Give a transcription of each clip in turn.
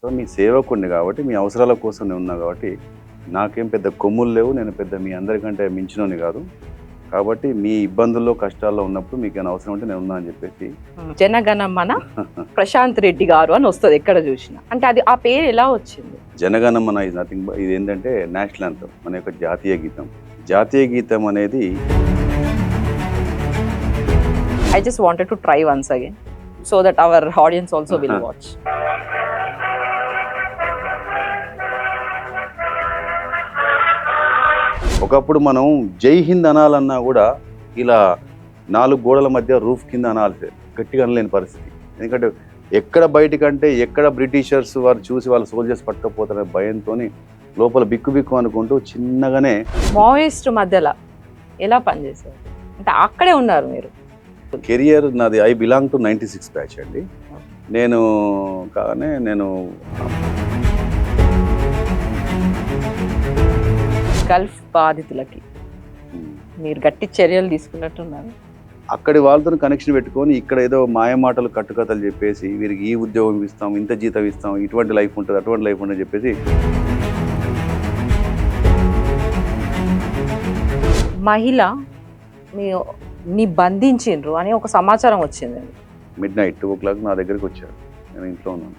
So మీ సేవకుడిని కాబట్టి మీ అవసరాల కోసం నేను ఉన్నా కాబట్టి నాకేం పెద్ద కొమ్ములు లేవు, నేను పెద్ద మీ అందరికంటే మించినోని కాదు. కాబట్టి మీ ఇబ్బందుల్లో కష్టాల్లో ఉన్నప్పుడు మీకు ఏమైనా అవసరం ఉంటే నేను ఉన్నా అని చెప్పేసి జనగణమన ప్రశాంత్ రెడ్డి గారు అని వస్తుంది ఎక్కడ చూసినా. అంటే అది ఆ పేరు ఎలా వచ్చింది? జనగణమన ఇస్ నథింగ్, ఇది ఏంటంటే నేషనల్ అంతం, మన యొక్క జాతీయ గీతం. జాతీయ గీతం అనేది I just wanted to try once again so that our audience also will watch. ఒకప్పుడు మనం జై హింద్ అనాలన్నా కూడా ఇలా 4 గోడల మధ్య రూఫ్ కింద అనాల్సి, గట్టిగా అనలేని పరిస్థితి. ఎందుకంటే ఎక్కడ బయటకంటే ఎక్కడ బ్రిటిషర్స్ వారు చూసి వాళ్ళ సోల్జర్స్ పట్టకపోతారనే భయంతో లోపల బిక్కు బిక్కు అనుకుంటూ చిన్నగానే మావోయిస్ట్ మధ్యలో ఎలా పనిచేశారు? అంటే అక్కడే ఉన్నారు మీరు. కెరియర్ నాది, ఐ బిలాంగ్ టు 96 బ్యాచ్ అండి. నేను గల్ఫ్ బాధితులకి మీరు గట్టి చర్యలు తీసుకున్నట్టున్నారు. అక్కడి వాళ్ళతో కనెక్షన్ పెట్టుకొని ఇక్కడ ఏదో మాయమాటలు కట్టుకథలు చెప్పేసి వీరికి ఈ ఉద్యోగం ఇస్తాం, ఇంత జీతం ఇస్తాం, ఇటువంటి లైఫ్ ఉంటుంది, అటువంటి లైఫ్ ఉంటుంది చెప్పేసి మహిళ నీ బంధించిండ్రు అని ఒక సమాచారం వచ్చిందండి. midnight 2 o'clock నా దగ్గరికి వచ్చారు. నేను ఇంట్లో ఉన్నాను.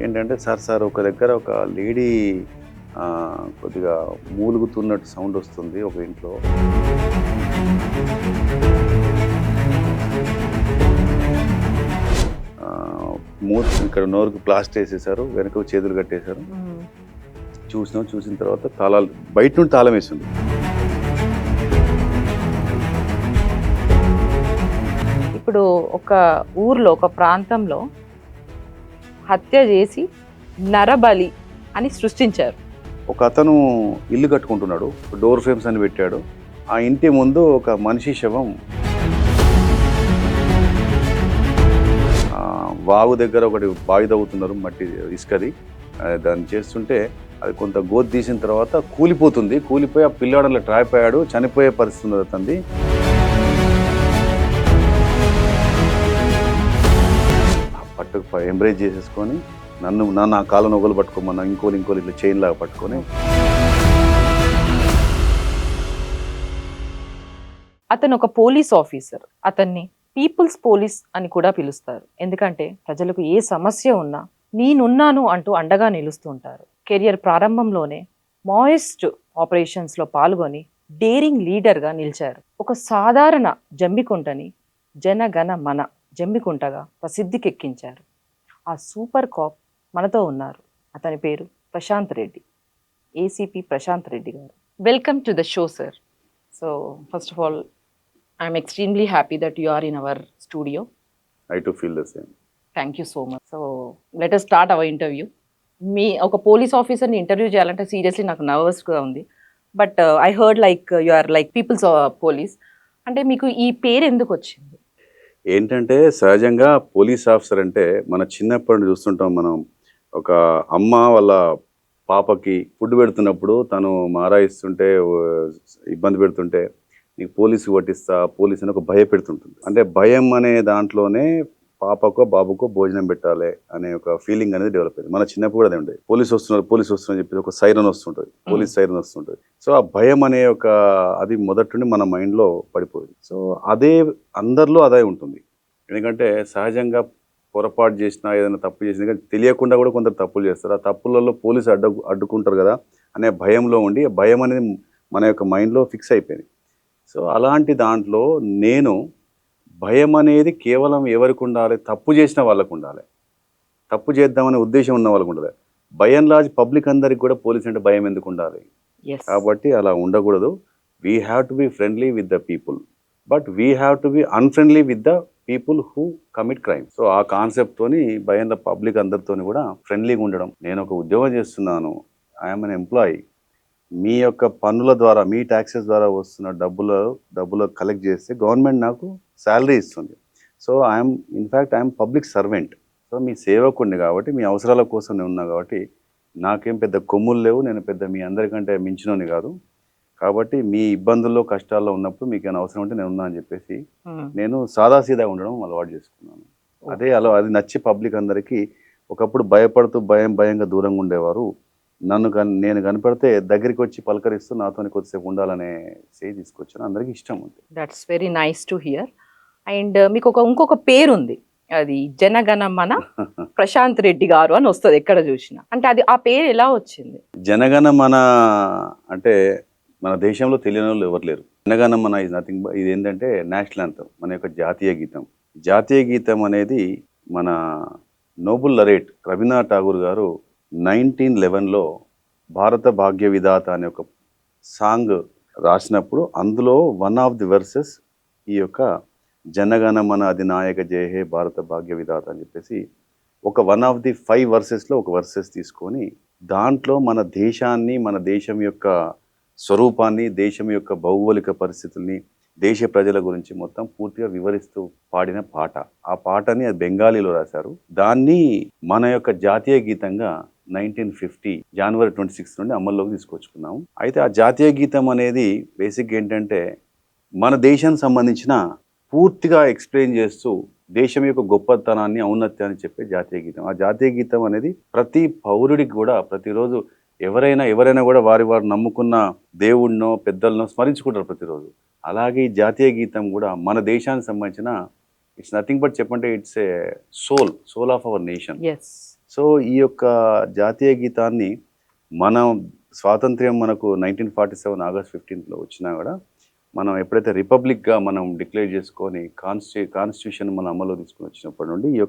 ఏంటంటే సార్ ఒక దగ్గర ఒక లేడీ కొద్దిగా మూలుగుతున్నట్టు సౌండ్ వస్తుంది ఒక ఇంట్లో. ఇక్కడ నోరుకు ప్లాస్టర్ వేసేసారు, వెనక చేతులు కట్టేశారు. చూసిన తర్వాత తాళాలు బయట నుండి తాళం వేసింది. ఇప్పుడు ఒక ఊర్లో ఒక ప్రాంతంలో హత్య చేసి నరబలి అని సృష్టించారు. ఒక అతను ఇల్లు కట్టుకుంటున్నాడు, డోర్ ఫ్రేమ్స్ అని పెట్టాడు. ఆ ఇంటి ముందు ఒక మనిషి శవం వాగు దగ్గర ఒకటి బావి తవ్వుతున్నారు, మట్టి ఇసుకది. దాన్ని చేస్తుంటే అది కొంత గోతి తీసిన తర్వాత కూలిపోయి ఆ పిల్లాడలో ట్రాప్ అయ్యాడు, చనిపోయే పరిస్థితి ఉంది అతనిది. పట్టుకు ఎంబ్రేజ్ చేసేసుకొని నా కాళ్ళ నొగలు పట్టుకోమన్నా, ఇంకోలు ఇట్లా చైన్ లాగా పట్టుకొని. అతను ఒక పోలీస్ ఆఫీసర్. అతన్ని పీపుల్స్ పోలీస్ అని కూడా పిలుస్తారు. ఎందుకంటే ప్రజలకు ఏ సమస్య ఉన్నా నేనున్నాను అంటూ అండగా నిలుస్తుంటారు. కెరియర్ ప్రారంభంలోనే మావోయిస్ట్ ఆపరేషన్స్లో పాల్గొని డేరింగ్ లీడర్గా నిలిచారు. ఒక సాధారణ జంబికుంటని జనగణమన జంబికుంటగా ప్రసిద్ధికెక్కించారు. ఆ సూపర్ కాప్ మనతో ఉన్నారు. అతని పేరు Prashant Reddy, ACP Prashant Reddy garu. Welcome to the show sir. So first of all I'm extremely happy that you are in our studio. I too feel the same. Thank you so much. So let us start our interview. మీ ఒక police ఆఫీసర్ని interview చేయాలంటే seriously నాకు నర్వస్గా ఉంది. But I heard like you are like people's police. అంటే మీకు ఈ పేరు ఎందుకు వచ్చింది? ఏంటంటే సహజంగా పోలీస్ ఆఫీసర్ అంటే మన చిన్నప్పటి నుండి చూస్తుంటాం. మనం ఒక అమ్మ వాళ్ళ పాపకి ఫుడ్ పెడుతున్నప్పుడు తను మారాయిస్తుంటే, ఇబ్బంది పెడుతుంటే నీకు పోలీసు పట్టిస్తా, పోలీసు అని ఒక భయపెడుతుంటుంది. అంటే భయం అనే దాంట్లోనే పాపకో బాబుకో భోజనం పెట్టాలి అనే ఒక ఫీలింగ్ అనేది డెవలప్ అయింది. మన చిన్నప్పుడు కూడా అదే ఉండేది. పోలీసు వస్తున్నారు చెప్పి ఒక సైరన్ వస్తుంటుంది, పోలీస్ సైరన్ వస్తుంటుంది. సో ఆ భయం అనే ఒక అది మొదటి నుండి మన మైండ్లో పడిపోయింది. సో అదే అందరిలో అదే ఉంటుంది. ఎందుకంటే సహజంగా పొరపాటు చేసినా, ఏదైనా తప్పు చేసినా కానీ తెలియకుండా కూడా కొందరు తప్పులు చేస్తారు. ఆ తప్పులలో పోలీసు అడ్డుకుంటారు కదా అనే భయంలో ఉండి, భయం అనేది మన యొక్క మైండ్లో ఫిక్స్ అయిపోయింది. సో అలాంటి దాంట్లో నేను భయం అనేది కేవలం ఎవరికి ఉండాలి? తప్పు చేసిన వాళ్ళకు ఉండాలి, తప్పు చేద్దామనే ఉద్దేశం ఉన్న వాళ్ళకు ఉండాలి. భయం లాజ్ పబ్లిక్ అందరికి కూడా పోలీస్ అంటే భయం ఎందుకు ఉండాలి? కాబట్టి అలా ఉండకూడదు. We have to be friendly with the people, but we have to be unfriendly with the people who commit crime. So ఆ కాన్సెప్ట్తోని భయంలో పబ్లిక్ అందరితో కూడా ఫ్రెండ్లీగా ఉండడం. నేను ఒక ఉద్యోగం చేస్తున్నాను, ఐఎమ్ అన్ ఎంప్లాయీ. మీ యొక్క పన్నుల ద్వారా, మీ ట్యాక్సెస్ ద్వారా వస్తున్న డబ్బులు కలెక్ట్ చేస్తే గవర్నమెంట్ నాకు శాలరీ ఇస్తుంది. So I'm public servant. So మీ సేవకుడిని కాబట్టి మీ అవసరాల కోసం నేను ఉన్నా కాబట్టి నాకేం పెద్ద కొమ్ములు లేవు, నేను పెద్ద మీ అందరికంటే మించినోని కాదు. కాబట్టి మీ ఇబ్బందుల్లో కష్టాల్లో ఉన్నప్పుడు మీకు ఏమైనా అవసరం ఉంటే నేను ఉన్నా అని చెప్పేసి నేను సాదాసీదా ఉండడం అలవాటు చేసుకున్నాను. అది నచ్చి పబ్లిక్ అందరికీ ఒకప్పుడు భయపడుతూ భయంగా దూరంగా ఉండేవారు. నేను కనపడితే దగ్గరికి వచ్చి పలకరిస్తూ నాతోని కొద్దిసేపు ఉండాలనే స్టేజ్ తీసుకొచ్చాను. అందరికీ ఇష్టం ఉంది. That's very nice to hear. And మీకు ఇంకొక పేరుంది. అది జనగణమన ప్రశాంత్ రెడ్డి గారు అని వస్తుంది ఎక్కడ చూసినా. అంటే అది ఆ పేరు ఎలా వచ్చింది? జనగణమన అంటే మన దేశంలో తెలియని వాళ్ళు ఎవరు లేరు. జనగణమన ఇస్ నథింగ్ బట్ ఇది ఏంటంటే నేషనల్ యాంథమ్, మన యొక్క జాతీయ గీతం. జాతీయ గీతం అనేది మన నోబుల్ లరేట్ రవీంద్రనాథ్ ఠాగూర్ గారు 1911లో భారత భాగ్య విధాత అనే ఒక సాంగ్ రాసినప్పుడు అందులో వన్ ఆఫ్ ది వర్సెస్ ఈ యొక్క జనగణమన అధినాయక జయ హే భారత భాగ్య విధాత అని చెప్పేసి ఒక వన్ ఆఫ్ ది 5 వర్సెస్లో ఒక వర్సెస్ తీసుకొని దాంట్లో మన దేశాన్ని, మన దేశం యొక్క స్వరూపాన్ని, దేశం యొక్క భౌగోళిక పరిస్థితుల్ని, దేశ ప్రజల గురించి మొత్తం పూర్తిగా వివరిస్తూ పాడిన పాట. ఆ పాటని అది బెంగాలీలో రాశారు. దాన్ని మన యొక్క జాతీయ గీతంగా 1950 జనవరి 26 నుండి అమల్లోకి తీసుకొచ్చుకున్నాము. అయితే ఆ జాతీయ గీతం అనేది బేసిక్గా ఏంటంటే మన దేశానికి సంబంధించిన పూర్తిగా ఎక్స్ప్లెయిన్ చేస్తూ దేశం యొక్క గొప్పతనాన్ని, ఔన్నత్యాన్ని చెప్పే జాతీయ గీతం. ఆ జాతీయ గీతం అనేది ప్రతి పౌరుడికి కూడా ప్రతిరోజు ఎవరైనా కూడా వారు నమ్ముకున్న దేవుడినో పెద్దలనో స్మరించుకుంటారు ప్రతిరోజు. అలాగే ఈ జాతీయ గీతం కూడా మన దేశానికి సంబంధించిన ఇట్స్ నథింగ్ బట్ చెప్పంటే it's a soul of our nation. So ఈ యొక్క జాతీయ గీతాన్ని మనం స్వాతంత్ర్యం మనకు 1947 ఆగస్ట్ 15 వచ్చినా కూడా మనం ఎప్పుడైతే రిపబ్లిక్గా మనం డిక్లేర్ చేసుకొని కాన్స్టిట్యూషన్ మనం అమలు తీసుకుని వచ్చినప్పటి నుండి ఈ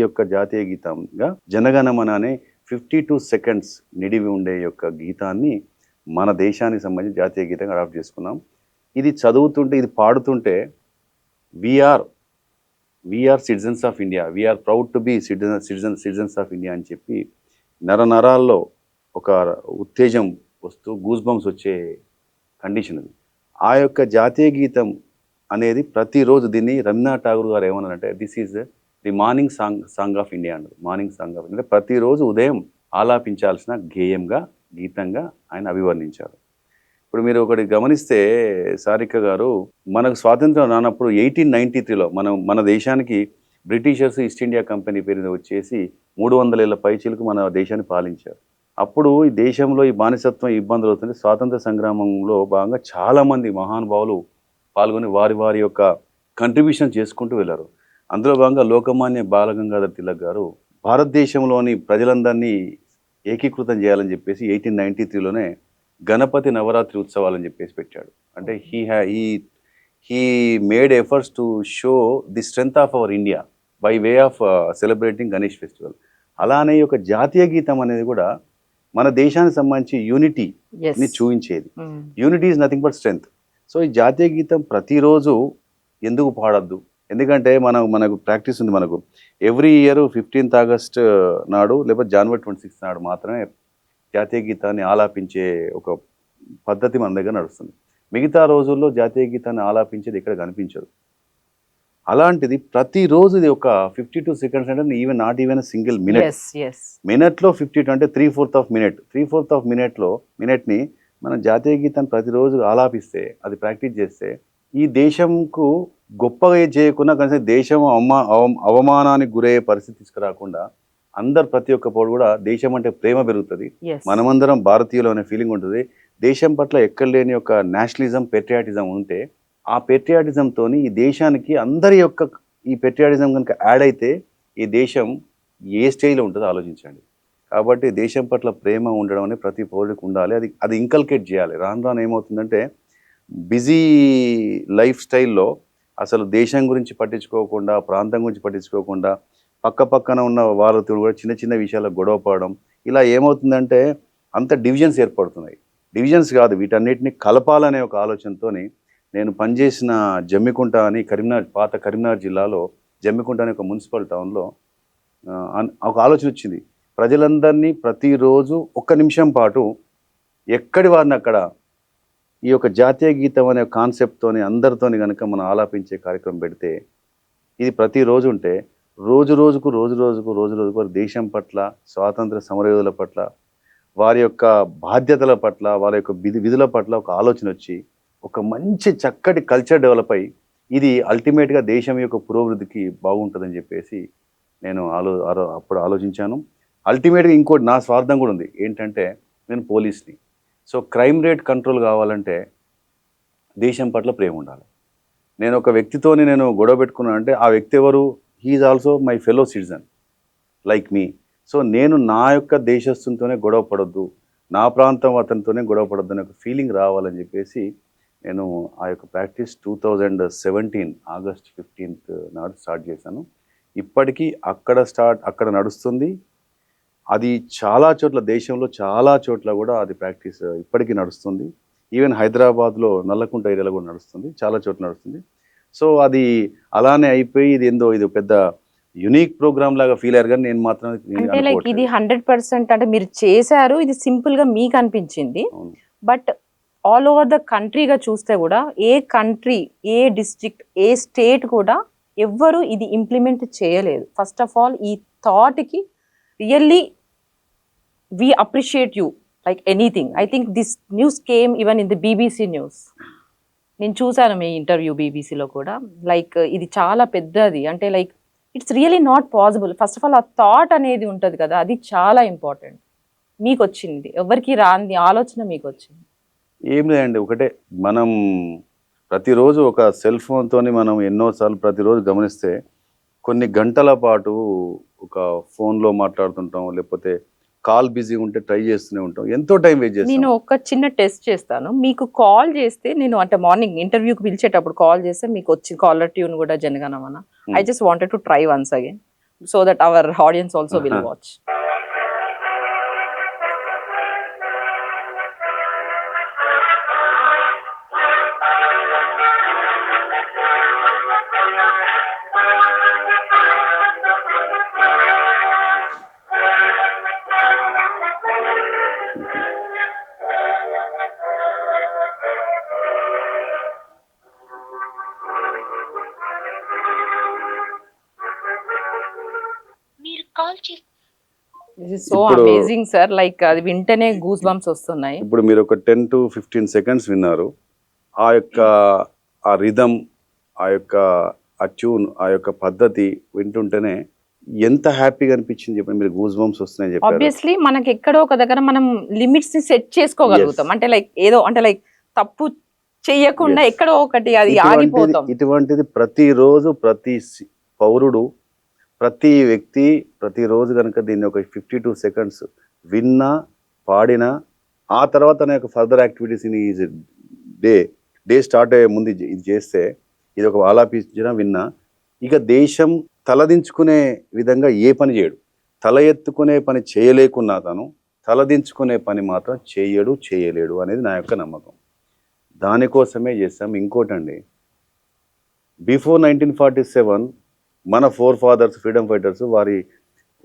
యొక్క జాతీయ గీతంగా జనగణమన అనే 52 సెకండ్స్ నిడివి ఉండే యొక్క గీతాన్ని మన దేశానికి సంబంధించి జాతీయ గీతంగా అడాప్ట్ చేసుకున్నాం. ఇది చదువుతుంటే, ఇది పాడుతుంటే we are citizens of India, we are proud to be citizens of India అని చెప్పి నరాల్లో ఒక ఉత్తేజం వస్తూ గూస్ బంప్స్ వచ్చే కండిషన్ అది. ఆ యొక్క జాతీయ గీతం అనేది ప్రతిరోజు దీన్ని రవీంద్రనాథ్ ఠాగూర్ గారు ఏమన్నారంటే this is the morning song of India అన్నారు. మార్నింగ్ సాంగ్ ఆఫ్ ఇండియా ప్రతిరోజు ఉదయం ఆలాపించాల్సిన గీతంగా ఆయన అభివర్ణించారు. ఇప్పుడు మీరు ఒకటి గమనిస్తే సారిక గారు, మనకు స్వాతంత్రం రానప్పుడు 1893లో మన దేశానికి బ్రిటిషర్స్ ఈస్ట్ ఇండియా కంపెనీ పేరు వచ్చేసి 300 ఏళ్ల పైచీలకు మన దేశాన్ని పాలించారు. అప్పుడు ఈ దేశంలో ఈ బానిసత్వం ఇబ్బందులు అవుతుంది. స్వాతంత్ర సంగ్రామంలో భాగంగా చాలామంది మహానుభావులు పాల్గొని వారి యొక్క కంట్రిబ్యూషన్ చేసుకుంటూ వెళ్ళారు. అందులో భాగంగా లోకమాన్య బాలగంగాధర్ తిలక్ గారు భారతదేశంలోని ప్రజలందరినీ ఏకీకృతం చేయాలని చెప్పేసి 1893లోనే గణపతి నవరాత్రి ఉత్సవాలని చెప్పేసి పెట్టాడు. అంటే he made efforts to show the strength of our India by way of celebrating Ganesh festival. అలానే ఒక జాతీయ గీతం అనేది కూడా మన దేశానికి సంబంధించి యూనిటీని చూపించేది. Unity is nothing but strength. So ఈ జాతీయ గీతం ప్రతిరోజు ఎందుకు పాడద్దు? ఎందుకంటే మనకు ప్రాక్టీస్ ఉంది. మనకు ఎవ్రీ ఇయర్ 15th ఆగస్ట్ నాడు లేకపోతే జనవరి 26 నాడు మాత్రమే జాతీయ గీతాన్ని ఆలాపించే ఒక పద్ధతి మన దగ్గర నడుస్తుంది. మిగతా రోజుల్లో జాతీయ గీతాన్ని ఆలాపించేది ఇక్కడ కనిపించదు. అలాంటిది ప్రతిరోజు ఇది ఒక 52 సెకండ్స్ అంటే నాట్ ఈవెన్ సింగిల్ మినిట్లో 52 అంటే 3/4 ఆఫ్ మినిట్ని మన జాతీయ గీతాన్ని ప్రతిరోజు ఆలాపిస్తే, అది ప్రాక్టీస్ చేస్తే ఈ దేశంకు గొప్పగా చేయకుండా కనీసం దేశం అవమానానికి గురయ్యే పరిస్థితి తీసుకురాకుండా ప్రతి ఒక్క పౌరుడు కూడా దేశం అంటే ప్రేమ పెరుగుతుంది. మనమందరం భారతీయులు అనే ఫీలింగ్ ఉంటుంది. దేశం పట్ల ఎక్కడ లేని ఒక నేషనలిజం, పెట్రియాటిజం ఉంటే ఆ పెట్రియాటిజంతో ఈ దేశానికి అందరి యొక్క ఈ పెట్రియాటిజం కనుక యాడ్ అయితే ఈ దేశం ఏ స్టేజ్లో ఉంటుందో ఆలోచించండి. కాబట్టి దేశం పట్ల ప్రేమ ఉండడం అనేది ప్రతి పౌరుడికి ఉండాలి. అది ఇంకల్కేట్ చేయాలి. రాను ఏమవుతుందంటే బిజీ లైఫ్ స్టైల్లో అసలు దేశం గురించి పట్టించుకోకుండా, ప్రాంతం గురించి పట్టించుకోకుండా పక్కన ఉన్న వాళ్ళతో కూడా చిన్న చిన్న విషయాలకు గొడవ పడడం, ఇలా ఏమవుతుందంటే అంత డివిజన్స్ ఏర్పడుతున్నాయి. డివిజన్స్ కాదు, వీటన్నిటిని కలపాలనే ఒక ఆలోచనతో నేను పనిచేసిన జమ్మికుంట అని పాత కరీంనగర్ జిల్లాలో జమ్మికుంట అనే ఒక మున్సిపల్ టౌన్లో ఒక ఆలోచన వచ్చింది. ప్రజలందరినీ ప్రతిరోజు 1 నిమిషం పాటు ఎక్కడి వారిని అక్కడ ఈ యొక్క జాతీయ గీతం అనే కాన్సెప్ట్తోని అందరితోని కనుక మనం ఆలాపించే కార్యక్రమం పెడితే, ఇది ప్రతిరోజు ఉంటే రోజుకు వారి దేశం పట్ల, స్వాతంత్ర సమరయోధుల పట్ల, వారి యొక్క బాధ్యతల పట్ల, వారి యొక్క విధుల పట్ల ఒక ఆలోచన వచ్చి ఒక మంచి చక్కటి కల్చర్ డెవలప్ అయ్యి ఇది అల్టిమేట్గా దేశం యొక్క పురోభివృద్ధికి బాగుంటుందని చెప్పేసి నేను అప్పుడు ఆలోచించాను. అల్టిమేట్గా ఇంకోటి నా స్వార్థం కూడా ఉంది. ఏంటంటే నేను పోలీస్ని. సో క్రైమ్ రేట్ కంట్రోల్ కావాలంటే దేశం పట్ల ప్రేమ ఉండాలి. నేను ఒక వ్యక్తితోని నేను గొడవ పెట్టుకున్నాను అంటే ఆ వ్యక్తి ఎవరు? He is also my fellow citizen like me. So నేను నా యొక్క దేశస్తునితోనే గొడవ పడొద్దు, నా ప్రాంతం అతనితోనే గొడవ పడొద్దు అనే ఒక ఫీలింగ్ రావాలని చెప్పేసి నేను ఆ యొక్క ప్రాక్టీస్ 2017 ఆగస్ట్ 15th నాడు స్టార్ట్ చేశాను. ఇప్పటికీ అక్కడ నడుస్తుంది. అది చాలా చోట్ల, దేశంలో చాలా చోట్ల కూడా అది ప్రాక్టీస్ ఇప్పటికీ నడుస్తుంది. ఈవెన్ హైదరాబాద్లో నల్లకుంట ఏరియాలో కూడా నడుస్తుంది, చాలా చోట్ల నడుస్తుంది. సో అది అలానే అయిపోయి ఇది పెద్ద యునిక్ ప్రోగ్రామ్ లాగా ఫీల్ అయ్యారు, కానీ నేను మాత్రం అంటే లైక్ ఇది 100% అంటే మీరు చేశారు, ఇది సింపుల్ గా మీకు అనిపించింది. బట్ ఆల్ ఓవర్ ద కంట్రీగా చూస్తే కూడా ఏ కంట్రీ, ఏ డిస్ట్రిక్ట్, ఏ స్టేట్ కూడా ఎవ్వరు ఇది ఇంప్లిమెంట్ చేయలేదు. ఫస్ట్ ఆఫ్ ఆల్ ఈ థాట్కి really we appreciate you like anything. I think this news came even in the BBC news. నేను చూశాను మీ ఇంటర్వ్యూ బీబీసీలో కూడా. లైక్ ఇది చాలా పెద్దది, అంటే like it's really not possible. First of all ఆ థాట్ అనేది ఉంటుంది కదా, అది చాలా ఇంపార్టెంట్. మీకు వచ్చింది, ఎవరికి రాని ఆలోచన మీకు వచ్చింది. ఏం లేదండి, ఒకటే మనం ప్రతిరోజు ఒక సెల్ ఫోన్తోని మనం ఎన్నోసార్లు ప్రతిరోజు గమనిస్తే కొన్ని గంటల పాటు ఒక ఫోన్లో మాట్లాడుతుంటాం, లేకపోతే కాల్ బిజీ ఉంటే ట్రై చేస్తూనే ఉంటాం, ఎంతో టైం వేస్ట్ నేను చేస్తాం. ఒక చిన్న టెస్ట్ చేస్తాను. మీకు కాల్ చేస్తే, నేను అంటే మార్నింగ్ ఇంటర్వ్యూకి పిలిచేటప్పుడు కాల్ చేస్తే మీకు వచ్చి కాలర్ ట్యూన్ కూడా జనగణమన. I just wanted to try once again so that our audience also will watch. This is so ఇప్పుడు- అమేజింగ్ సార్. లైక్ అది వింటేనే గూస్ బంప్స్ వస్తున్నాయి. ఇప్పుడు మీరు ఒక 10 to 15 seconds విన్నారు. ఆ యొక్క ఆ రిథమ్, ఆ యొక్క ఆ ట్యూన్, ఆ యొక్క పద్ధతి వింటుంటేనే ఎంత హ్యాపీగా అనిపించింది చెప్పండి. మీరు గూస్ బంప్స్ వస్తున్నాయని చెప్పారు. ఆబ్వియస్లీ మనకి ఎక్కడో ఒక దగ్గర మనం లిమిట్స్ ని సెట్ చేసుకోగలుగుతాం. Yes. అంటే లైక్ ఏదో అంటే లైక్ తప్పు చెయ్యకుండా Yes. ఎక్కడో ఒకటి అది ఆగిపోతాం. ఇటువంటిది ప్రతిరోజు ప్రతి పౌరుడు, ప్రతి వ్యక్తి ప్రతిరోజు కనుక దీన్ని ఒక 52 seconds విన్నా, పాడినా, ఆ తర్వాత తన యొక్క ఫర్దర్ యాక్టివిటీస్ డే స్టార్ట్ అయ్యే ముందు ఇది చేస్తే, ఇది ఒక ఆలాపించినా విన్నా, ఇక దేశం తలదించుకునే విధంగా ఏ పని చేయడు. తల ఎత్తుకునే పని చేయలేకున్నా తను తలదించుకునే పని మాత్రం చేయలేడు అనేది నా యొక్క నమ్మకం. దానికోసమే చేస్తాం. ఇంకోటండి, బిఫోర్ 1947 మన ఫాదర్స్ ఫ్రీడమ్ ఫైటర్స్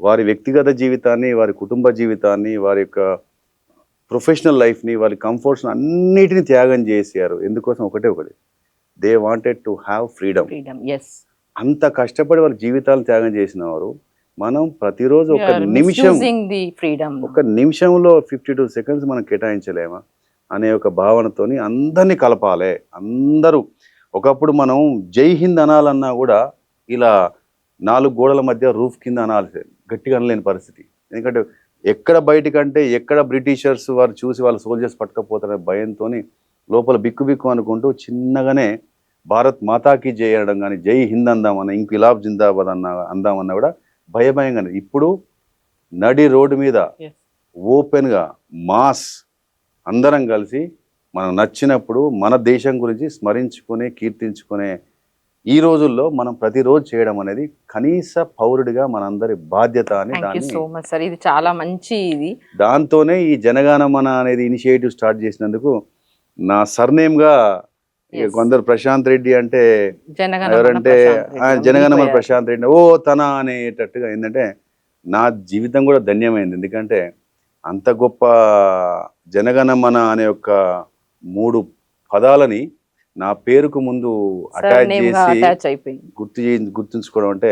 వారి వ్యక్తిగత జీవితాన్ని, వారి కుటుంబ జీవితాన్ని, వారి యొక్క ప్రొఫెషనల్ లైఫ్ని, వారి కంఫర్ట్స్ని అన్నిటిని త్యాగం చేశారు. ఎందుకోసం? ఒకటి they wanted to have freedom. Yes. అంత కష్టపడి వారి జీవితాలను త్యాగం చేసిన వారు, మనం ప్రతిరోజు We are misusing the freedom. ఒక నిమిషంలో 52 seconds మనం కేటాయించలేమా అనే ఒక భావనతోని అందరినీ కలపాలి. అందరూ ఒకప్పుడు మనం జై హింద్ అనాలన్నా కూడా ఇలా 4 గోడల మధ్య రూఫ్ కింద అనాల్సి, గట్టిగా అనలేని పరిస్థితి. ఎందుకంటే ఎక్కడ బయటకంటే ఎక్కడ బ్రిటిషర్స్ వారు చూసి వాళ్ళ సోల్జర్స్ పట్టుకపోతారనే భయంతో లోపల బిక్కు అనుకుంటూ చిన్నగానే భారత్ మాతాకి జై అనడం కానీ, జై హింద్ అందామన్నా, ఇంకిలాబ్ జిందాబాద్ అందామన్నా కూడా భయంగానే. ఇప్పుడు నడి రోడ్డు మీద Yes. ఓపెన్గా మాస్ అందరం కలిసి మనం నచ్చినప్పుడు మన దేశం గురించి స్మరించుకునే, కీర్తించుకునే ఈ రోజుల్లో మనం ప్రతిరోజు చేయడం అనేది కనీస పౌరుడిగా మనందరి బాధ్యత అని Thank you so much, sir. ఇది చాలా మంచి ఇది. దాంతోనే ఈ జనగణమన అనేది ఇనిషియేటివ్ స్టార్ట్ చేసినందుకు నా సర్నేమ్గా Yes. కొందరు ప్రశాంత్ రెడ్డి అంటే జనగణమన ఎవరంటే ప్రశాంత్ రెడ్డి జనగణమన ఉండిపోయారు. ప్రశాంత్ రెడ్డి ఓ తన అనేటట్టుగా ఏంటంటే నా జీవితం కూడా ధన్యమైంది. ఎందుకంటే అంత గొప్ప జనగణమన అనే ఒక 3 పదాలని నా పేరుకు ముందు అటాచ్ Surname గా చేసి attach అయిపోయింది. గుర్తుంచుకోవడం అంటే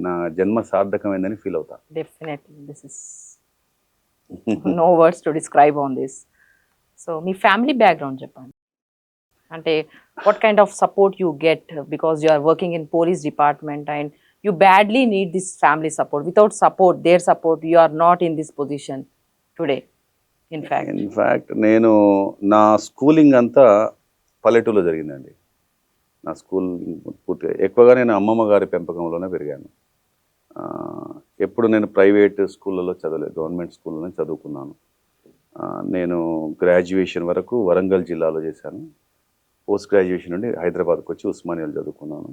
నా జన్మ సార్థకమైందని ఫీల్ అవుతా. Definitely, this is no words to describe on this. So me family background చెప్పండి. అంటే what kind of support you get because you are working in police department and you badly need this family support. Without support, their support, you are not in this position today. In fact, in fact నేను నా schooling అంతా పల్లెటూరులో జరిగిందండి. నా schooling పూర్తిగా ఎక్కువగా నేను అమ్మమ్మ గారి పెంపకంలోనే పెరిగాను. ఎప్పుడు నేను ప్రైవేట్ స్కూళ్ళలో చదవలేదు, గవర్నమెంట్ స్కూల్లోనే చదువుకున్నాను. నేను గ్రాడ్యుయేషన్ వరకు వరంగల్ జిల్లాలో చేశాను. పోస్ట్ గ్రాడ్యుయేషన్ నుండి హైదరాబాద్కి వచ్చి ఉస్మానియాలో చదువుకున్నాను.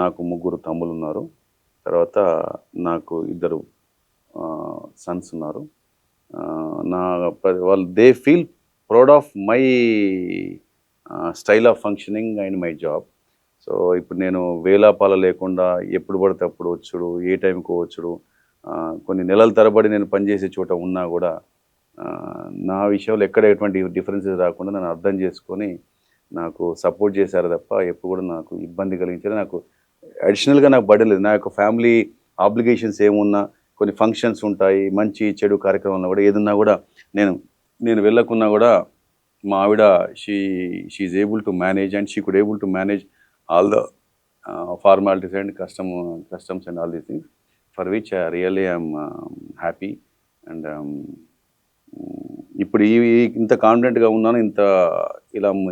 నాకు 3 తమ్ముళ్ళు ఉన్నారు. తర్వాత నాకు 2 సన్స్ ఉన్నారు. వాళ్ళు they feel proud of my style of functioning and my job. So ఇప్పుడు నేను వేలాపాల లేకుండా ఎప్పుడు పడితే అప్పుడు వచ్చుడు, ఏ టైంకి వచ్చుడు, కొన్ని నెలల తరబడి నేను పనిచేసే చోట ఉన్నా కూడా నా విషయంలో ఎక్కడ ఎటువంటి డిఫరెన్సెస్ రాకుండా నన్ను అర్థం చేసుకొని నాకు సపోర్ట్ చేశారు తప్ప ఎప్పుడు కూడా నాకు ఇబ్బంది కలిగించారు. నాకు అడిషనల్గా నాకు బర్డెన్ లేదు. నా యొక్క ఫ్యామిలీ ఆబ్లిగేషన్స్ ఏమున్నా, కొన్ని ఫంక్షన్స్ ఉంటాయి, మంచి చెడు కార్యక్రమంలో కూడా ఏదన్నా కూడా నేను వెళ్ళకున్నా కూడా మా ఆవిడ she is able to manage and she could able to manage all the formalities and customs and all these things for which really I am happy. And ఇప్పుడు ఇంత కాన్ఫిడెంట్గా ఉన్నాను,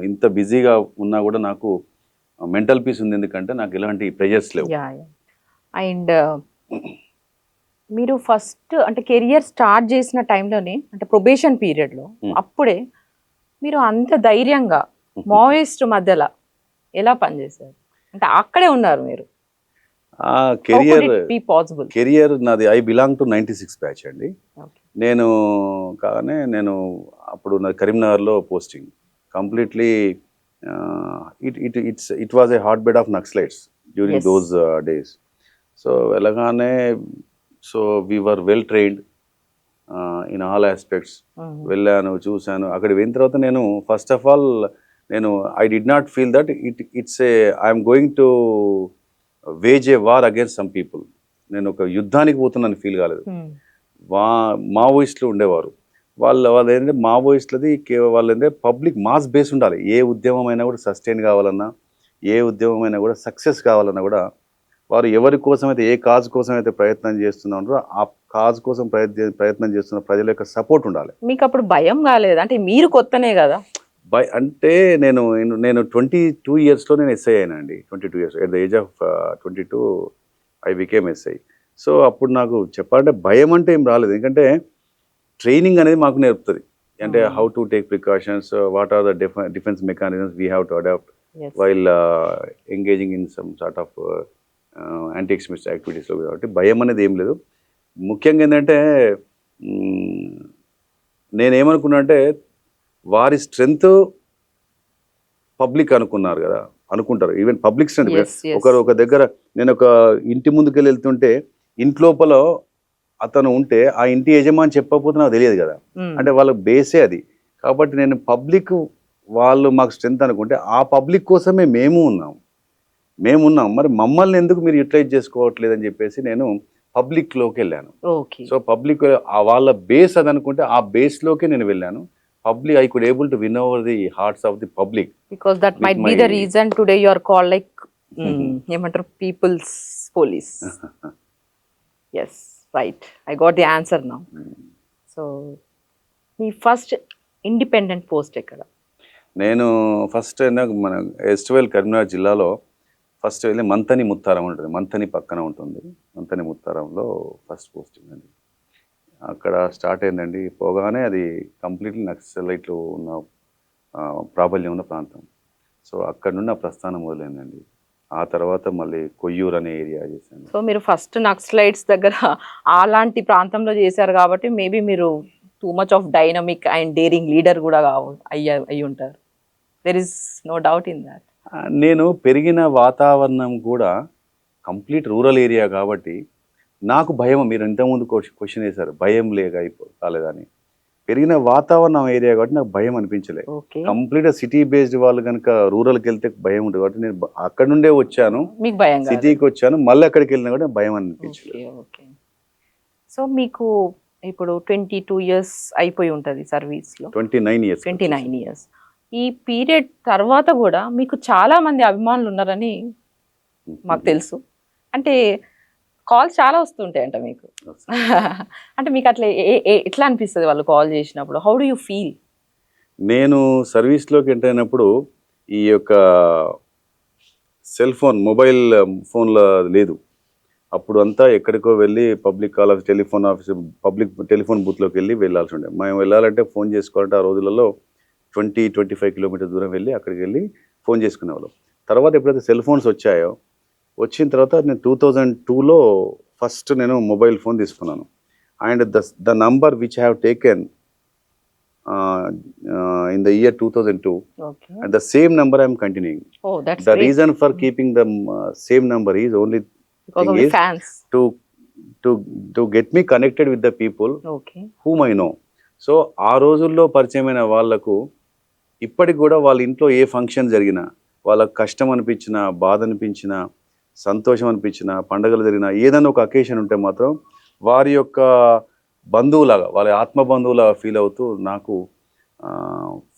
ఇంత బిజీగా ఉన్నా కూడా నాకు మెంటల్ పీస్ ఉంది. ఎందుకంటే నాకు ఎలాంటి ప్రెజర్స్ లేవు. అండ్ మీరు ఫస్ట్ అంటే కెరియర్ స్టార్ట్ చేసిన టైంలోనే అంటే ప్రొబేషన్ పీరియడ్లో అప్పుడే మీరు అంత ధైర్యంగా మావోయిస్ట్ మధ్యలో ఎలా పనిచేశారు? అంటే అక్కడే ఉన్నారు మీరు. కెరియర్ నాది ఐ బిలాంగ్ టు 96 బ్యాచ్ అండి. నేను అప్పుడు నా కరీంనగర్లో posting completely it was a hot bed of naxalites during those days. So వెళ్ళగానే we were well trained in all aspects. వెళ్ళాను, చూశాను. అక్కడికి వెళ్ళిన తర్వాత నేను first of all I did not feel that I'm going to wage a war against some people. నేను ఒక యుద్ధానికి పోతున్నాను ఫీల్ కాలేదు. మావోయిస్టులు ఉండేవారు. వాళ్ళు ఏంటంటే మావోయిస్టులది వాళ్ళు ఏంటంటే పబ్లిక్ మాస్ బేస్ ఉండాలి. ఏ ఉద్యమం అయినా కూడా సస్టైన్ కావాలన్నా, ఏ ఉద్యమం అయినా కూడా సక్సెస్ కావాలన్నా కూడా వారు ఎవరి కోసం అయితే, ఏ కాజ్ కోసం అయితే ప్రయత్నం చేస్తున్నారో ఆ కాజ్ కోసం ప్రయత్నం చేస్తున్న ప్రజల యొక్క సపోర్ట్ ఉండాలి. మీకు అప్పుడు భయం కాలేదు? అంటే మీరు కొత్తనే కదా. అంటే నేను 22 ఇయర్స్లో నేను ఎస్ఐ అయినండి. 22 years at the age of 22 I became SI. So అప్పుడు నాకు చెప్పాలంటే భయం అంటే ఏం రాలేదు. ఎందుకంటే ట్రైనింగ్ అనేది మాకు నేర్పుతుంది. అంటే how to take precautions, what are the defence mechanisms we have to adapt while engaging in some sort of anti extremist యాక్టివిటీస్లో. కాబట్టి భయం అనేది ఏం లేదు. ముఖ్యంగా ఏంటంటే నేనేమనుకున్నా అంటే వారి స్ట్రెంగ్త్ పబ్లిక్ అనుకుంటారు. Even public strength. ఒక దగ్గర నేను ఒక ఇంటి ముందుకెళ్ళి వెళ్తుంటే ఇంట్లోపల అతను ఉంటే ఆ ఇంటి యజమాని చెప్పకపోతే నాకు తెలియదు కదా. అంటే వాళ్ళ బేసే అది. కాబట్టి నేను పబ్లిక్ వాళ్ళు మాకు స్ట్రెంగ్త్ అనుకుంటే ఆ పబ్లిక్ కోసమే మేము ఉన్నాం. మరి మమ్మల్ని ఎందుకు మీరు యూటిలైజ్ చేసుకోవట్లేదు అని చెప్పేసి నేను పబ్లిక్లోకి వెళ్ళాను. సో పబ్లిక్ వాళ్ళ బేస్ అది అనుకుంటే ఆ బేస్లోకి నేను వెళ్ళాను. Public, I could able to win over the hearts of the public. Because that might be the reason today you are called like people's police. Yes, right. I got the answer now. So, me first independent post ఎక్కడ? నేను first మన ఎస్ట్వెల్ కరీంనగర్ జిల్లాలో first వెళ్ళి మంతని ముత్తారం ఉంటుంది. మంతని పక్కన ఉంటుంది. Manthani ముత్తారంలో first posting అండి. అక్కడ స్టార్ట్ అయిందండి. పోగానే అది కంప్లీట్లీ నక్సలైట్లు ఉన్న ప్రాబల్యం ఉన్న ప్రాంతం. సో అక్కడ నుండి ఆ ప్రస్థానం మొదలైందండి. ఆ తర్వాత మళ్ళీ కొయ్యూరు అనే ఏరియా చేశాను. సో మీరు ఫస్ట్ నక్సలైట్స్ దగ్గర అలాంటి ప్రాంతంలో చేశారు కాబట్టి మేబీ మీరు too much of dynamic and daring leader కూడా అయ్యి ఉంటారు. There is no doubt in that. నేను పెరిగిన వాతావరణం కూడా కంప్లీట్ రూరల్ ఏరియా కాబట్టి నాకు భయం. మీరు ఇంతకుముందు క్వశ్చన్ వేశారు భయం కాలేదని. పెరిగిన వాతావరణం ఏరియా కాబట్టి నాకు భయం అనిపించలేదు. కంప్లీట్ సిటీ బేస్డ్ వాళ్ళు కనుక రూరల్కి వెళ్తే భయం ఉంటుంది కాబట్టి నేను అక్కడ నుండే వచ్చాను, సిటీకి వచ్చాను. మళ్ళీ అక్కడికి వెళ్ళినా కూడా భయం అనిపించలేదు. సో మీకు ఇప్పుడు 22 ఇయర్స్ అయిపోయి ఉంటుంది సర్వీస్లో. 29 ఇయర్స్. ఈ పీరియడ్ తర్వాత కూడా మీకు చాలా మంది అభిమానులు ఉన్నారని మాకు తెలుసు. అంటే కాల్స్ చాలా వస్తుంటాయంట మీకు. అంటే మీకు అట్లా ఎట్లా అనిపిస్తుంది వాళ్ళు కాల్ చేసినప్పుడు? How do you feel? నేను సర్వీస్లోకి ఎంటర్ అయినప్పుడు ఈ యొక్క సెల్ ఫోన్ మొబైల్ ఫోన్లో లేదు. అప్పుడు అంతా ఎక్కడికో వెళ్ళి public call office public telephone బూత్లోకి వెళ్ళాల్సి ఉండే. మేము వెళ్ళాలంటే ఫోన్ చేసుకోవాలంటే ఆ రోజులలో 20-25 కిలోమీటర్ దూరం వెళ్ళి అక్కడికి వెళ్ళి ఫోన్ చేసుకునేవాళ్ళం. తర్వాత ఎప్పుడైతే సెల్ ఫోన్స్ వచ్చాయో, వచ్చిన తర్వాత నేను 2002లో ఫస్ట్ నేను మొబైల్ ఫోన్ తీసుకున్నాను. And the number which I have taken in the year 2002, okay. and the same number I am continuing. Oh that's The great. reason for keeping the same number is only because of thing the is fans. to to get me connected with the people okay. whom I know. So ఆ రోజుల్లో పరిచయమైన వాళ్ళకు ఇప్పటికి కూడా వాళ్ళ ఇంట్లో ఏ function జరిగినా, వాళ్ళకి కష్టం అనిపించినా, బాధ అనిపించినా, సంతోషం అనిపించినా, పండగలు జరిగినా, ఏదైనా ఒక అకేషన్ ఉంటే మాత్రం వారి యొక్క బంధువులాగా, వాళ్ళ ఆత్మ బంధువులాగా ఫీల్ అవుతూ నాకు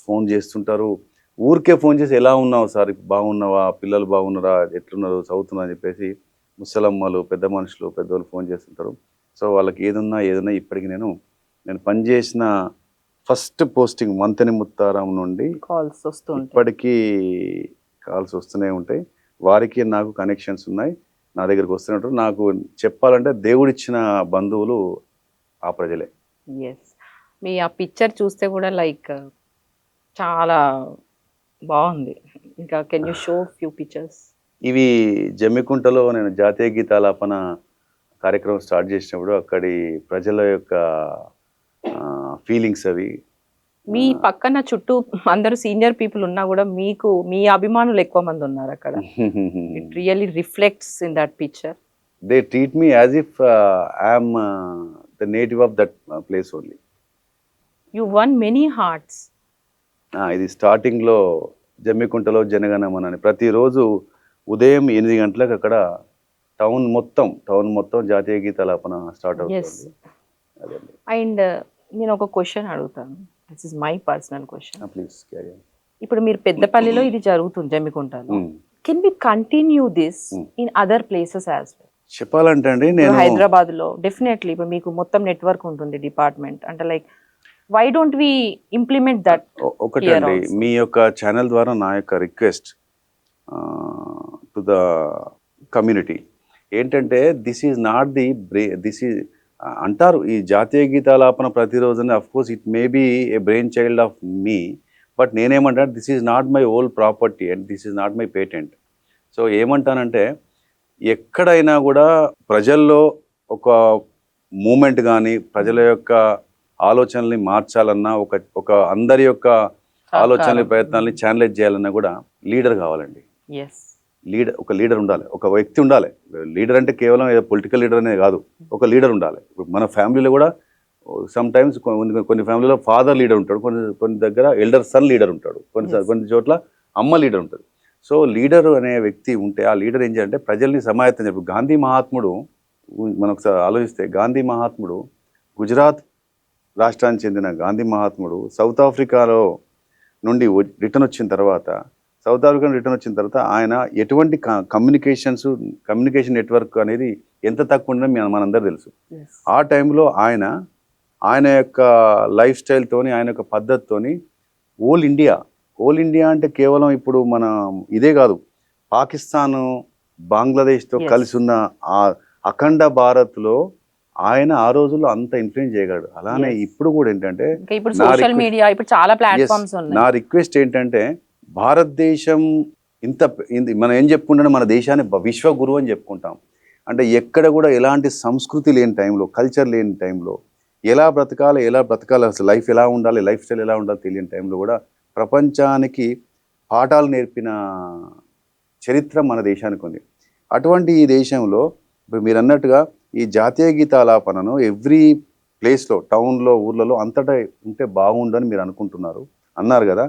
ఫోన్ చేస్తుంటారు. ఊరికే ఫోన్ చేసి ఎలా ఉన్నావు సార్, బాగున్నావా, పిల్లలు బాగున్నారా, ఎట్లున్నారు, చదువుతున్నా అని చెప్పేసి ముసలమ్మలు, పెద్ద మనుషులు, పెద్దవాళ్ళు ఫోన్ చేస్తుంటారు. సో వాళ్ళకి ఏదన్నా ఇప్పటికి నేను పనిచేసిన ఫస్ట్ పోస్టింగ్ మంతెని ముత్తారం నుండి కాల్స్ వస్తుంటాయి. ఇప్పటికీ కాల్స్ వస్తూనే ఉంటాయి. వారికి నాకు కనెక్షన్స్ ఉన్నాయి, నా దగ్గరికి వస్తూనే ఉంటారు. నాకు చెప్పాలంటే దేవుడిచ్చిన బంధువులు ఆ ప్రజలే. ఎస్. మీ ఆ పిక్చర్ చూస్తే కూడా లైక్ చాలా బాగుంది. ఇంకా can you show few pictures? ఇవి జమ్మికుంటలో నేను జాతీయ గీతాలాపన కార్యక్రమం స్టార్ట్ చేసినప్పుడు అక్కడి ప్రజల యొక్క ఫీలింగ్స్ అవి. మీ పక్కన చుట్టూ అందరూ సీనియర్ పీపుల్ ఉన్నా కూడా మీకు మీ అభిమానులు ఎక్కువ మంది ఉన్నారు అక్కడ. It really reflects in that picture. They treat me as if I'm the native of that place only. You one many hearts. ఇది స్టార్టింగ్లో జమ్మికుంటలో జనగణమన అని ప్రతిరోజు ఉదయం 8 గంటలకు అక్కడ టౌన్ మొత్తం జాతీయ గీతాలాపన స్టార్ట్ అవుతుంది. అదండి. అండ్ నేను ఒక క్వశ్చన్ అడుగుతాను. This is my personal question. Please carry on. ఇప్పుడు మీరు పెద్దపల్లిలో ఇది జరుగుతుంది, జమ్మికుంటలో. Can we continue this in other places as well? చెప్పాలంటే అండి, నేను హైదరాబాద్ లో డెఫినెట్లీ ఇప్పుడు మీకు మొత్తం నెట్వర్క్ ఉంటుంది, డిపార్ట్మెంట్ అంటే like why don't we implement that? ఒకటండి, మీ యొక్క ఛానల్ ద్వారా నా యొక్క రిక్వెస్ట్ టు ద కమ్యూనిటీ ఏంటంటే, this is not this is అంటారు ఈ జాతీయ గీతాలాపన ప్రతిరోజున of course it may be a brain child of me, but నేనేమంటా this is not my whole property and this is not my patent. So ఏమంటానంటే, ఎక్కడైనా కూడా ప్రజల్లో ఒక మూమెంట్ కానీ ప్రజల యొక్క ఆలోచనల్ని మార్చాలన్నా, ఒక అందరి యొక్క ఆలోచనల ప్రయత్నాలని ఛానలైజ్ చేయాలన్నా కూడా లీడర్ కావాలండి. ఒక లీడర్ ఉండాలి, ఒక వ్యక్తి ఉండాలి. లీడర్ అంటే కేవలం పొలిటికల్ లీడర్ అనేది కాదు, ఒక లీడర్ ఉండాలి. మన ఫ్యామిలీలో కూడా సమ్ టైమ్స్ కొన్ని ఫ్యామిలీలో ఫాదర్ లీడర్ ఉంటాడు, కొన్ని దగ్గర ఎల్డర్ సన్ లీడర్ ఉంటాడు, కొన్ని చోట్ల అమ్మ లీడర్ ఉంటుంది. సో లీడర్ అనే వ్యక్తి ఉంటే ఆ లీడర్ ఏం చేయాలంటే ప్రజల్ని సమాయత్తం చెప్పు. గాంధీ మహాత్ముడు, మనం ఒకసారి ఆలోచిస్తే, గాంధీ మహాత్ముడు గుజరాత్ రాష్ట్రానికి చెందిన గాంధీ మహాత్ముడు సౌత్ ఆఫ్రికాలో నుండి రిటర్న్ వచ్చిన తర్వాత ఆయన ఎటువంటి కమ్యూనికేషన్ నెట్వర్క్ అనేది ఎంత తక్కువ ఉందని మనందరూ తెలుసు. ఆ టైంలో ఆయన యొక్క లైఫ్ స్టైల్తోని, ఆయన యొక్క పద్ధతితోని ఓల్ ఇండియా అంటే కేవలం ఇప్పుడు మన ఇదే కాదు, పాకిస్తాను, బంగ్లాదేశ్తో కలిసి ఉన్న ఆ అఖండ భారత్లో ఆయన ఆ రోజుల్లో అంత ఇన్ఫ్లుయెన్స్ చేయగలడు. అలానే ఇప్పుడు కూడా ఏంటంటే, నా రిక్వెస్ట్ ఏంటంటే, భారతదేశం మనం ఏం చెప్పుకుంటాం, మన దేశాన్ని విశ్వగురు అని చెప్పుకుంటాం. అంటే ఎక్కడ కూడా ఎలాంటి సంస్కృతి లేని టైంలో, కల్చర్ లేని టైంలో, ఎలా బ్రతకాలి అసలు లైఫ్ ఎలా ఉండాలి, లైఫ్ స్టైల్ ఎలా ఉండాలి తెలియని టైంలో కూడా ప్రపంచానికి పాఠాలు నేర్పిన చరిత్ర మన దేశానికి ఉంది. అటువంటి ఈ దేశంలో ఇప్పుడు మీరు అన్నట్టుగా ఈ జాతీయ గీతాలాపనను ఎవ్రీ ప్లేస్లో, టౌన్లో, ఊర్లలో అంతటా ఉంటే బాగుండని మీరు అన్నారు కదా.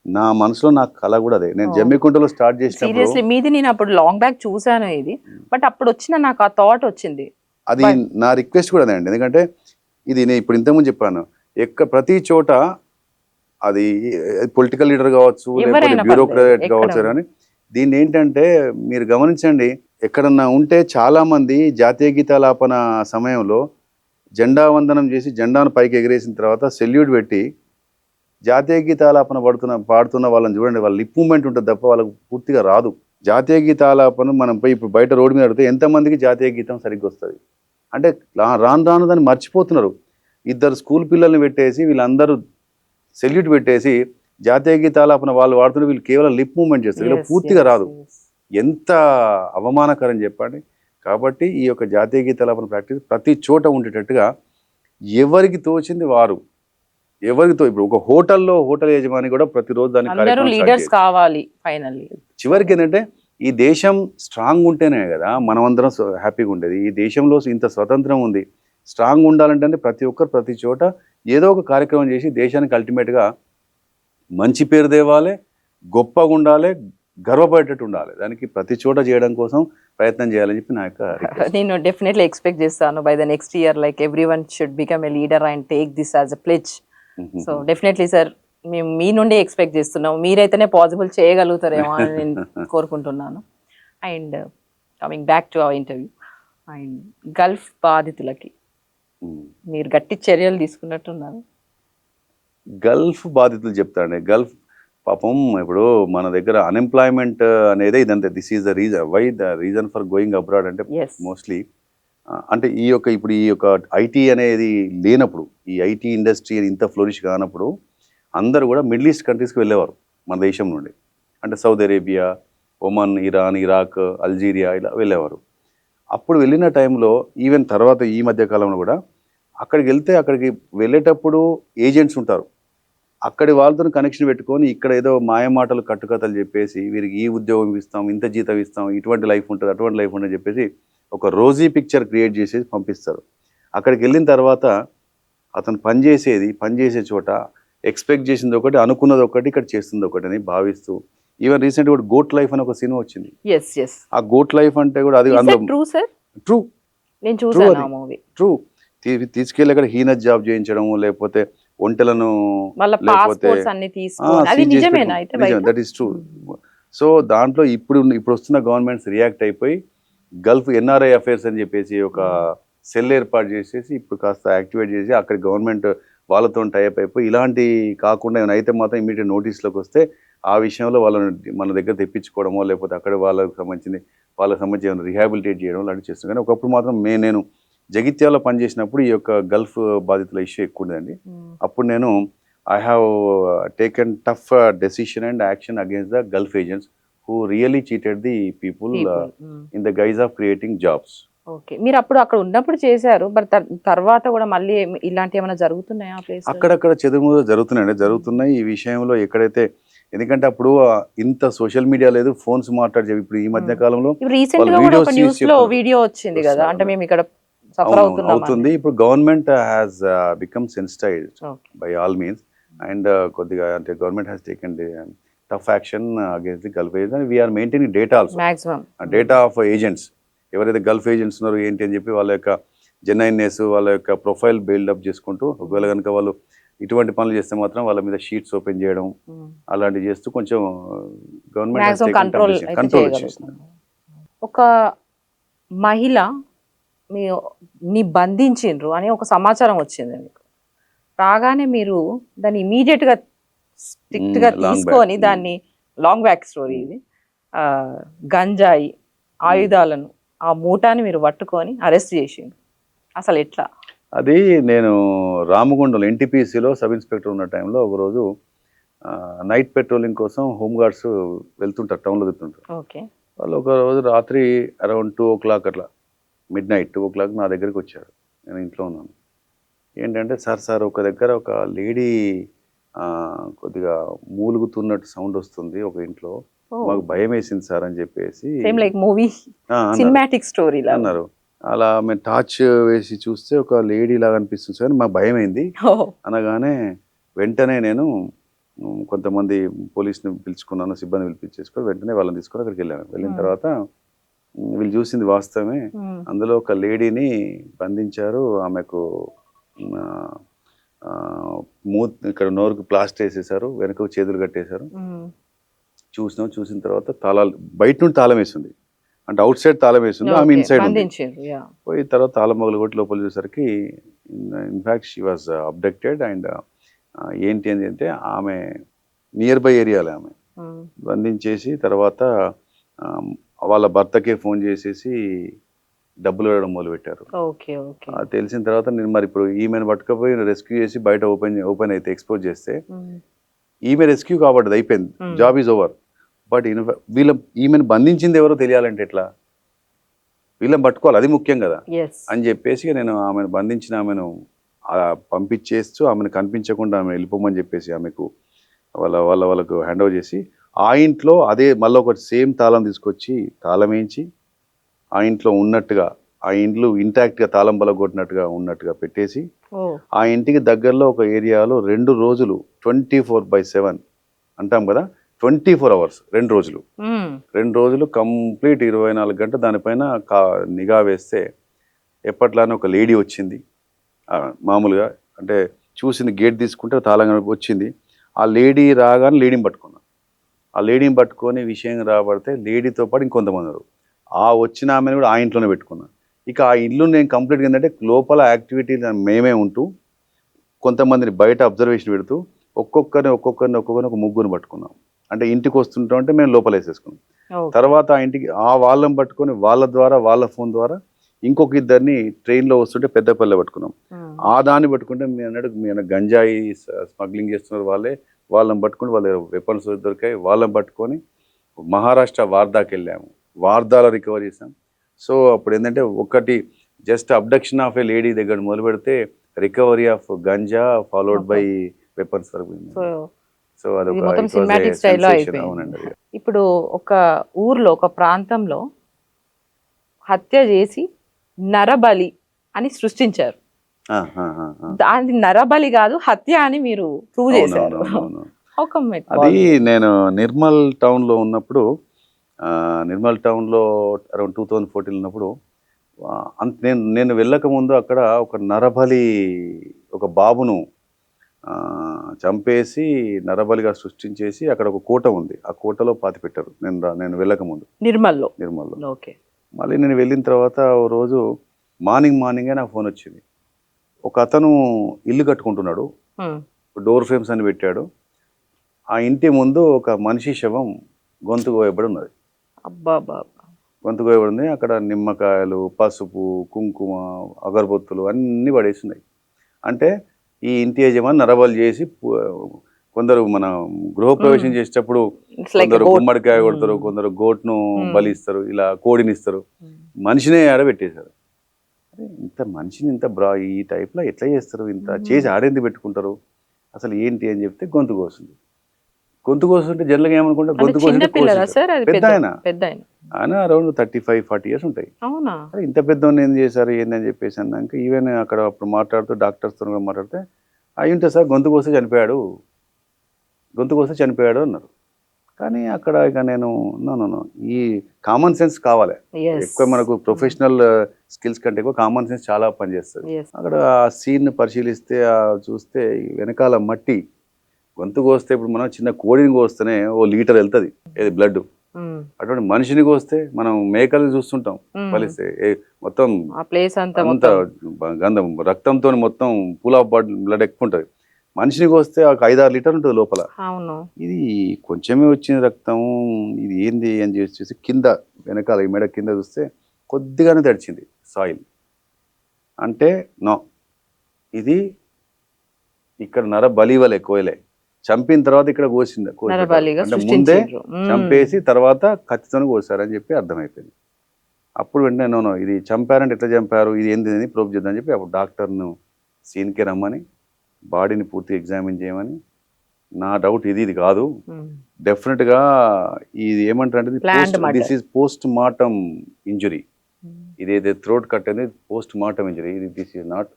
నా మనసులో నాకు కళ కూడా అదే. నేను జమ్మికుంటలో స్టార్ట్ చేసినప్పుడు మీది నేను అప్పుడు లాంగ్ బ్యాక్ చూసాను ఇది, బట్ అప్పుడు వచ్చిన నాకు ఆ థాట్ వచ్చింది. అది నా రిక్వెస్ట్ కూడా అదే అండి. ఎందుకంటే ఇది నేను ఇప్పుడు ఇంతకుముందు చెప్పాను, ప్రతి చోట అది పొలిటికల్ లీడర్ కావచ్చు, లేకపోతే బ్యూరోక్రాట్ కావచ్చు, కానీ దీన్ని ఏంటంటే మీరు గమనించండి, ఎక్కడన్నా ఉంటే చాలామంది జాతీయ గీతాలాపన సమయంలో జెండా వందనం చేసి జెండాను పైకి ఎగిరేసిన తర్వాత సెల్యూట్ పెట్టి జాతీయ గీతాలాపన పాడుతున్న వాళ్ళని చూడండి, వాళ్ళ లిప్ మూమెంట్ ఉంటుంది తప్ప వాళ్ళకు పూర్తిగా రాదు. జాతీయ గీతాలాపన మనం పోయి ఇప్పుడు బయట రోడ్డు మీద అడిగితే ఎంతమందికి జాతీయ గీతం సరిగ్గా వస్తుంది అంటే రాను రాను దాన్ని మర్చిపోతున్నారు. ఇద్దరు స్కూల్ పిల్లల్ని పెట్టేసి వీళ్ళందరూ సెల్యూట్ పెట్టేసి జాతీయ గీతాలాపన వాళ్ళు వాడుతుంటే వీళ్ళు కేవలం లిప్ మూమెంట్ చేస్తారు, వీళ్ళు పూర్తిగా రాదు. ఎంత అవమానకరం చెప్పండి. కాబట్టి ఈ యొక్క జాతీయ గీతాలాపన ప్రాక్టీస్ ప్రతి చోట ఉండేటట్టుగా ఎవరికి తోచింది వారు, ఎవరితో ఇప్పుడు ఒక హోటల్ యజమాని కూడా ప్రతిరోజు దాన్ని అందరూ లీడర్స్ కావాలి. ఫైనల్లీ చివరికి ఏంటంటే ఈ దేశం స్ట్రాంగ్ ఉంటేనే కదా మనమందరం హ్యాపీగా ఉండేది. ఈ దేశంలో ఇంత స్వతంత్రం ఉంది. స్ట్రాంగ్ ఉండాలంటే ప్రతి ఒక్కరు ప్రతి చోట ఏదో ఒక కార్యక్రమం చేసి దేశానికి అల్టిమేట్గా మంచి పేరు తేవాలి, గొప్పగా ఉండాలి, గర్వపడేటట్టు ఉండాలి. దానికి ప్రతి చోట చేయడం కోసం ప్రయత్నం చేయాలని చెప్పి నా యొక్క నేను డెఫినెట్లీ ఎక్స్పెక్ట్ చేస్తాను by the next year like everyone should become a leader and take this as a pledge. So definitely sir మేము మీ నుండి ఎక్స్పెక్ట్ చేస్తున్నాం, మీరైతేనే పాసిబుల్ చేయగలుగుతారేమో అని నేను కోరుకుంటున్నాను. And coming back to our interview, and Gulf బాధితులకి మీరు గట్టి చర్యలు తీసుకున్నట్టున్నారు. గల్ఫ్ బాధితులు చెప్తాండి. గల్ఫ్ పాపం ఇప్పుడు మన దగ్గర అన్ఎంప్లాయ్మెంట్ అనేది ఇదంతే. This is the reason why the reason for going abroad అంటే మోస్ట్లీ అంటే ఈ యొక్క ఐటీ అనేది లేనప్పుడు, ఈ ఐటీ ఇండస్ట్రీ ఇంత ఫ్లోరిష్ కానప్పుడు అందరూ కూడా మిడిల్ ఈస్ట్ కంట్రీస్కి వెళ్ళేవారు మన దేశం నుండి. అంటే Saudi Arabia, Oman, Iran, Iraq, Algeria ఇలా వెళ్ళేవారు. అప్పుడు వెళ్ళిన టైంలో ఈవెన్ తర్వాత ఈ మధ్య కాలంలో కూడా అక్కడికి వెళ్ళేటప్పుడు ఏజెంట్స్ ఉంటారు. అక్కడి వాళ్ళతో కనెక్షన్ పెట్టుకొని ఇక్కడ ఏదో మాయమాటలు కట్టుకథలు చెప్పేసి వీరికి ఈ ఉద్యోగం ఇస్తాం, ఇంత జీతం ఇస్తాం, ఇటువంటి లైఫ్ ఉంటుంది, అటువంటి లైఫ్ ఉంటుంది చెప్పేసి ఒక రోజీ పిక్చర్ క్రియేట్ చేసేసి పంపిస్తారు. అక్కడికి వెళ్ళిన తర్వాత అతను పనిచేసే చోట ఎక్స్పెక్ట్ చేసింది ఒకటి, అనుకున్నది ఒకటి, ఇక్కడ చేస్తుంది ఒకటి అని భావిస్తూ ఈవెన్ రీసెంట్ కూడా గోట్ లైఫ్ అని ఒక సినిమా వచ్చింది. ఆ గోట్ లైఫ్ అంటే కూడా అది ట్రూ తీసుకెళ్ళి అక్కడ హీనస్ జాబ్ చేయించడం, లేకపోతే ఒంటెలను దట్ ఈస్ ట్రూ. సో దాంట్లో ఇప్పుడు వస్తున్న గవర్నమెంట్స్ రియాక్ట్ అయిపోయి గల్ఫ్ ఎన్ఆర్ఐ అఫైర్స్ అని చెప్పేసి ఒక సెల్ ఏర్పాటు చేసేసి ఇప్పుడు కాస్త యాక్టివేట్ చేసి అక్కడ గవర్నమెంట్ వాళ్ళతో టైప్ అయిపోయి ఇలాంటి కాకుండా ఏమైనా అయితే మాత్రం ఇమీడియట్ నోటీస్లోకి వస్తే ఆ విషయంలో వాళ్ళని మన దగ్గర తెప్పించుకోవడమో లేకపోతే అక్కడ వాళ్ళకి సంబంధించిన రిహాబిలిటేట్ చేయడం లాంటివి చేస్తాం. కానీ ఒకప్పుడు మాత్రం నేను జగిత్యాలలో పనిచేసినప్పుడు ఈ యొక్క గల్ఫ్ బాధితుల ఇష్యూ ఎక్కువ ఉండేదండి. అప్పుడు నేను I have taken tough decision and action against the Gulf agents who really cheated the people in the guise of creating jobs. Okay, మీరు అప్పుడు అక్కడ ఉన్నప్పుడు చేశారు, బట్ తర్వాత కూడా మళ్ళీ ఇలాంటి ఏమైనా జరుగుతున్నాయా ప్లేస్? అక్కడక్కడ చెదురుముదురు జరుగుతున్నాయి ఈ విషయంలో. ఎక్కడైతే ఎందుకంటే అప్పుడు ఇంత సోషల్ మీడియా లేదు, ఫోన్స్ మాట్లాడే ఇప్పుడు ఈ మధ్య కాలంలో రీసెంట్ గా కూడా ఒక న్యూస్ లో వీడియో వచ్చింది కదా, అంటే మేము ఇక్కడ సఫర్ అవుతుంది. ఇప్పుడు government has become sensitised by all means and కొద్దిగా అంటే government has taken tough action against the Gulf agents and we are maintaining data also. Maximum. Data of agents. ఎవరైతే గల్ఫ్ ఏజెంట్స్ ఉన్నారో ఏంటి అని చెప్పి వాళ్ళ యొక్క జెన్యున్నెస్, వాళ్ళ యొక్క ప్రొఫైల్ బిల్డప్ చేసుకుంటూ ఒకవేళ కనుక వాళ్ళు ఇటువంటి పనులు చేస్తే మాత్రం వాళ్ళ మీద షీట్స్ ఓపెన్ చేయడం అలాంటివి చేస్తూ కొంచెం గవర్నమెంట్ కంట్రోల్ చేస్తుంది. ఒక మహిళ నీ బంధించిండ్రు అని ఒక సమాచారం వచ్చింది మీకు, రాగానే మీరు దాన్ని ఇమీడియట్ గా స్ట్రిక్ట్ గా తీసుకొని దాన్ని లాంగ్ బ్యాక్ స్టోరీ ఇది, గంజాయి ఆయుధాలను ఆ మూటాని మీరు పట్టుకొని అరెస్ట్ చేసిండు. అసలు ఎట్లా? అది నేను రామగుండం ఎన్టీపీసీలో సబ్ ఇన్స్పెక్టర్ ఉన్న టైంలో ఒకరోజు నైట్ పెట్రోలింగ్ కోసం హోంగార్డ్స్ వెళ్తుంటారు, టౌన్లో వెళ్తుంటారు. ఓకే, వాళ్ళు ఒక రోజు రాత్రి అరౌండ్ 2 o'clock అట్లా midnight 2 o'clock నా దగ్గరికి వచ్చారు. నేను ఇంట్లో ఉన్నాను. ఏంటంటే సార్ ఒక దగ్గర ఒక లేడీ కొద్దిగా మూలుగుతున్నట్టు సౌండ్ వస్తుంది ఒక ఇంట్లో, మాకు భయం వేసింది సార్ అని చెప్పేసి అన్నారు. అలా మేము టార్చ్ వేసి చూస్తే ఒక లేడీ లాగా అనిపిస్తుంది సార్, మాకు భయం అయింది అనగానే వెంటనే నేను కొంతమంది పోలీసుని పిలుచుకున్నాను, సిబ్బంది పిలిపించేసుకొని వెంటనే వాళ్ళని తీసుకొని అక్కడికి వెళ్ళాను. వెళ్ళిన తర్వాత వీళ్ళు చూసింది వాస్తవమే, అందులో ఒక లేడీని బంధించారు. ఆమెకు ఇక్కడ నోరుకు ప్లాస్టర్ వేసేసారు, వెనక చేతులు కట్టేశారు. చూసిన తర్వాత తాళాలు బయట నుండి తాళం వేసింది, అంటే అవుట్ సైడ్ తాళం వేసింది, ఆమె Okay, ఇన్సైడ్ ఉంది. బంధించారు. Yeah. పోయి తర్వాత తాళం మొగలు కొట్టి లోపల చూసేసరికి in fact she was abducted and ఏంటి అని అంటే ఆమె నియర్ బై ఏరియాలో ఆమె Mm. బంధించేసి తర్వాత వాళ్ళ భర్తకే ఫోన్ చేసేసి డబ్బులు వేయడం మొదలుపెట్టారు. Okay, okay. తెలిసిన తర్వాత నేను మరి ఇప్పుడు ఈమెను పట్టుకపోయి రెస్క్యూ చేసి బయట ఓపెన్ అయితే ఎక్స్పోజ్ చేస్తే Mm. ఈమె రెస్క్యూ కాబట్టది అయిపోయింది, Hmm. Job is over. But ఈమెను బంధించింది ఎవరో తెలియాలంటే ఎట్లా, వీళ్ళని పట్టుకోవాలి, అది ముఖ్యం కదా Yes. అని చెప్పేసి నేను ఆమెను బంధించిన ఆమెను పంపించేస్తూ ఆమెను కనిపించకుండా ఆమె వెళ్ళిపోమని చెప్పేసి ఆమెకు వాళ్ళకు హ్యాండ్ ఓవర్ చేసి ఆ ఇంట్లో అదే మళ్ళీ ఒకటి సేమ్ తాళం తీసుకొచ్చి తాళం వేయించి ఆ ఇంట్లో ఉన్నట్టుగా ఆ ఇంట్లో ఇంటాక్ట్గా తాళం బలగొట్టినట్టుగా ఉన్నట్టుగా పెట్టేసి Oh. ఆ ఇంటికి దగ్గరలో ఒక ఏరియాలో 2 రోజులు 24/7 అంటాం కదా, 24 hours 2 రోజులు Mm. 2 రోజులు కంప్లీట్ 24 గంటలు దానిపైన నిఘా వేస్తే ఎప్పట్లానే ఒక లేడీ వచ్చింది. మామూలుగా అంటే చూసింది, గేట్ తీసుకుంటే తాళం వచ్చింది. ఆ లేడీ రాగానే లేడీని పట్టుకున్నాను. ఆ లేడీని పట్టుకొని విషయం రాబడితే లేడీతో పాటు ఇంకొంతమంది ఉన్నారు. ఆ వచ్చిన ఆమెను కూడా ఆ ఇంట్లోనే పెట్టుకున్నాను. ఇక ఆ ఇల్లు నేను కంప్లీట్గా ఏంటంటే లోపల యాక్టివిటీలు మేమే ఉంటూ కొంతమందిని బయట అబ్జర్వేషన్ పెడుతూ ఒక్కొక్కరిని ఒక ముగ్గురు పట్టుకున్నాం. అంటే ఇంటికి వస్తుంటాం అంటే మేము లోపల వేసేసుకున్నాం. Okay. తర్వాత ఆ ఇంటికి వాళ్ళని పట్టుకొని వాళ్ళ ద్వారా వాళ్ళ ఫోన్ ద్వారా ఇంకొక ఇద్దరిని ట్రైన్లో వస్తుంటే పెద్దపల్లి పట్టుకున్నాం. Mm. ఆ దాన్ని పట్టుకుంటే మీ అన్న గంజాయి స్మగ్లింగ్ చేస్తున్నారు వాళ్ళని పట్టుకుని వాళ్ళ వెపన్స్ దొరికాయి, వాళ్ళని పట్టుకొని మహారాష్ట్ర వార్దాకి వెళ్ళాము, వార్దాలో రికవర్ చేసాం. సో అప్పుడు ఏంటంటే ఒకటి just abduction of A lady దగ్గర మొదలు పెడితే recovery of ganja followed by weapons వరకు. So, సో ఇది అదొక మొత్తం it was a సినిమాటిక్ స్టైల్లో sensation. అయిపోయింది. అవునండి అది. ఇప్పుడు ఒక ఊర్లో ఒక ప్రాంతంలో హత్య చేసి నరబలి అని సృష్టించారు. ఆ, ఆ, ఆ, ఆ. దాని నరబలి కాదు, హత్య అని మీరు ప్రూవ్ చేశారు. అవునవునవును. How come it అది was? నేను నిర్మల్ టౌన్లో ఉన్నప్పుడు నిర్మల్ టౌన్లో అరౌండ్ 2014 ఉన్నప్పుడు నేను వెళ్ళక ముందు అక్కడ ఒక నరబలి ఒక బాబును చంపేసి నరబలిగా సృష్టించేసి అక్కడ ఒక కోట ఉంది, ఆ కోటలో పాతి పెట్టారు నేను వెళ్ళక ముందు నిర్మల్లో. ఓకే. మళ్ళీ నేను వెళ్ళిన తర్వాత ఓ రోజు మార్నింగే నాకు ఫోన్ వచ్చింది. ఒక అతను ఇల్లు కట్టుకుంటున్నాడు, డోర్ ఫ్రేమ్స్ అని పెట్టాడు, ఆ ఇంటి ముందు ఒక మనిషి శవం గొంతు కోయబడి ఉన్నది. అబ్బా. గొంతు కోయబడి ఉంది. అక్కడ నిమ్మకాయలు, పసుపు, కుంకుమ, అగరబత్తులు అన్నీ పడేస్తున్నాయి. అంటే ఈ ఇంటి యజమాని నరబలి చేసి కొందరు మన గృహప్రవేశం చేసేటప్పుడు కొందరు గుమ్మడికాయ కొడతారు, కొందరు గోట్ను బలిస్తారు, ఇలా కోడిని ఇస్తారు, మనిషినే ఆడబెట్టేశారు. అరే ఇంత మనిషిని ఇంత ఈ టైప్లో ఎట్లా చేస్తారు, ఇంత చేసి ఆడేందుకు పెట్టుకుంటారు అసలు ఏంటి అని చెప్తే గొంతు కోస్తుంది. గొంతు కోస్తుంటే జనరల్గా ఏమనుకుంటే గొంతు కోసి పెద్ద ఆయన అరౌండ్ 35-40 years ఉంటాయి. అరే ఇంత పెద్దవాడిని ఏం చేశారు ఏంది అని చెప్పేసి అన్నాక ఈవెన్ అక్కడ అప్పుడు మాట్లాడుతూ డాక్టర్స్తో మాట్లాడితే అయి ఉంటే సార్ గొంతు కోస్తే చనిపోయాడు అన్నారు. కానీ అక్కడ ఇక నేను నో ఈ కామన్ సెన్స్ కావాలి ఎక్కువ, మనకు ప్రొఫెషనల్ స్కిల్స్ కంటే ఎక్కువ కామన్ సెన్స్ చాలా పనిచేస్తుంది. అక్కడ ఆ సీన్ పరిశీలిస్తే చూస్తే వెనకాల మట్టి, గొంతు కోస్తే ఇప్పుడు మనం చిన్న కోడిని కోస్తేనే ఓ లీటర్ వెళ్తుంది ఏది బ్లడ్, అటువంటి మనిషిని కోస్తే మనం మేకల్ని చూస్తుంటాం కలిస్తే మొత్తం అంత గంధం రక్తంతో మొత్తం పూల్ ఆఫ్ బ్లడ్ ఎక్కువ ఉంటుంది. మనిషిని కోస్తే ఒక 5-6 లీటర్ ఉంటుంది లోపల. ఇది కొంచెమే వచ్చిన రక్తం, ఇది ఏంది అని చూసి కింద వెనకాల ఈ మెడ కింద చూస్తే కొద్దిగానే తడిచింది సాయిల్. అంటే నో, ఇది ఇక్కడ నర బలి వలె కోయలే, చంపిన తర్వాత ఇక్కడ కోసింది, అంటే ముందే చంపేసి తర్వాత కత్తితో కోసారని చెప్పి అర్థమైపోయింది. అప్పుడు వెంటనే నో ఇది చంపారంటే ఎట్లా చంపారు, ఇది ఏంది అని ప్రూవ్ చేద్దామని చెప్పి అప్పుడు డాక్టర్ను సీన్కి రమ్మని బాడీని పూర్తిగా ఎగ్జామిన్ చేయమని, నా డౌట్ ఇది కాదు, డెఫినెట్గా ఇది ఏమంటారంటే this is post mortem injury, ఇదేదో థ్రోట్ కట్ అనేది post mortem injury, this is not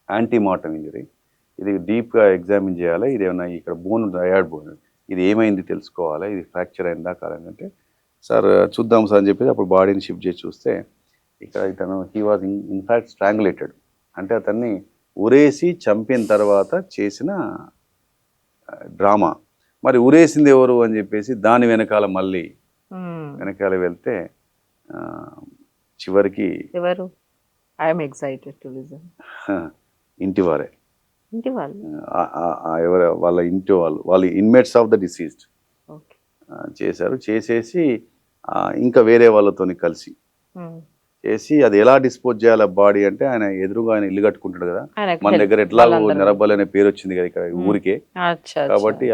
anti mortem injury, ఇది డీప్గా ఎగ్జామిన్ చేయాలి, ఇది ఏమన్నా ఇక్కడ బోన్ అయాడ్ బోన్, ఇది ఏమైంది తెలుసుకోవాలి, ఇది ఫ్రాక్చర్ అయిందా కాదంటే సార్ చూద్దాం సార్ అని చెప్పేసి అప్పుడు బాడీని షిఫ్ట్ చేసి చూస్తే ఇక్కడ ఇతను హీ వాజ్ ఇన్ఫ్యాక్ట్ స్ట్రాంగులేటెడ్, అంటే అతన్ని ఉరేసి చంపిన తర్వాత చేసిన డ్రామా. మరి ఉరేసింది ఎవరు అని చెప్పేసి దాని వెనకాల మళ్ళీ వెనకాల వెళ్తే చివరికి ఎవరు? I'm excited to listen. ఇంటి వారే, ఇంటి వాళ్ళు. ఎవరు వాళ్ళ ఇంటి వాళ్ళు inmates of the diseased okay. చేశారు. చేసేసి ఇంకా వేరే వాళ్ళతోని కలిసి చేసి అది ఎలా డిస్పోజ్ చేయాలి బాడీ అంటే, ఆయన ఎదురుగా ఆయన ఇల్లు కట్టుకుంటాడు కదా, మన దగ్గర ఎట్లాగో నరబలి అనే పేరు వచ్చింది కదా ఇక్కడ ఊరికే, కాబట్టి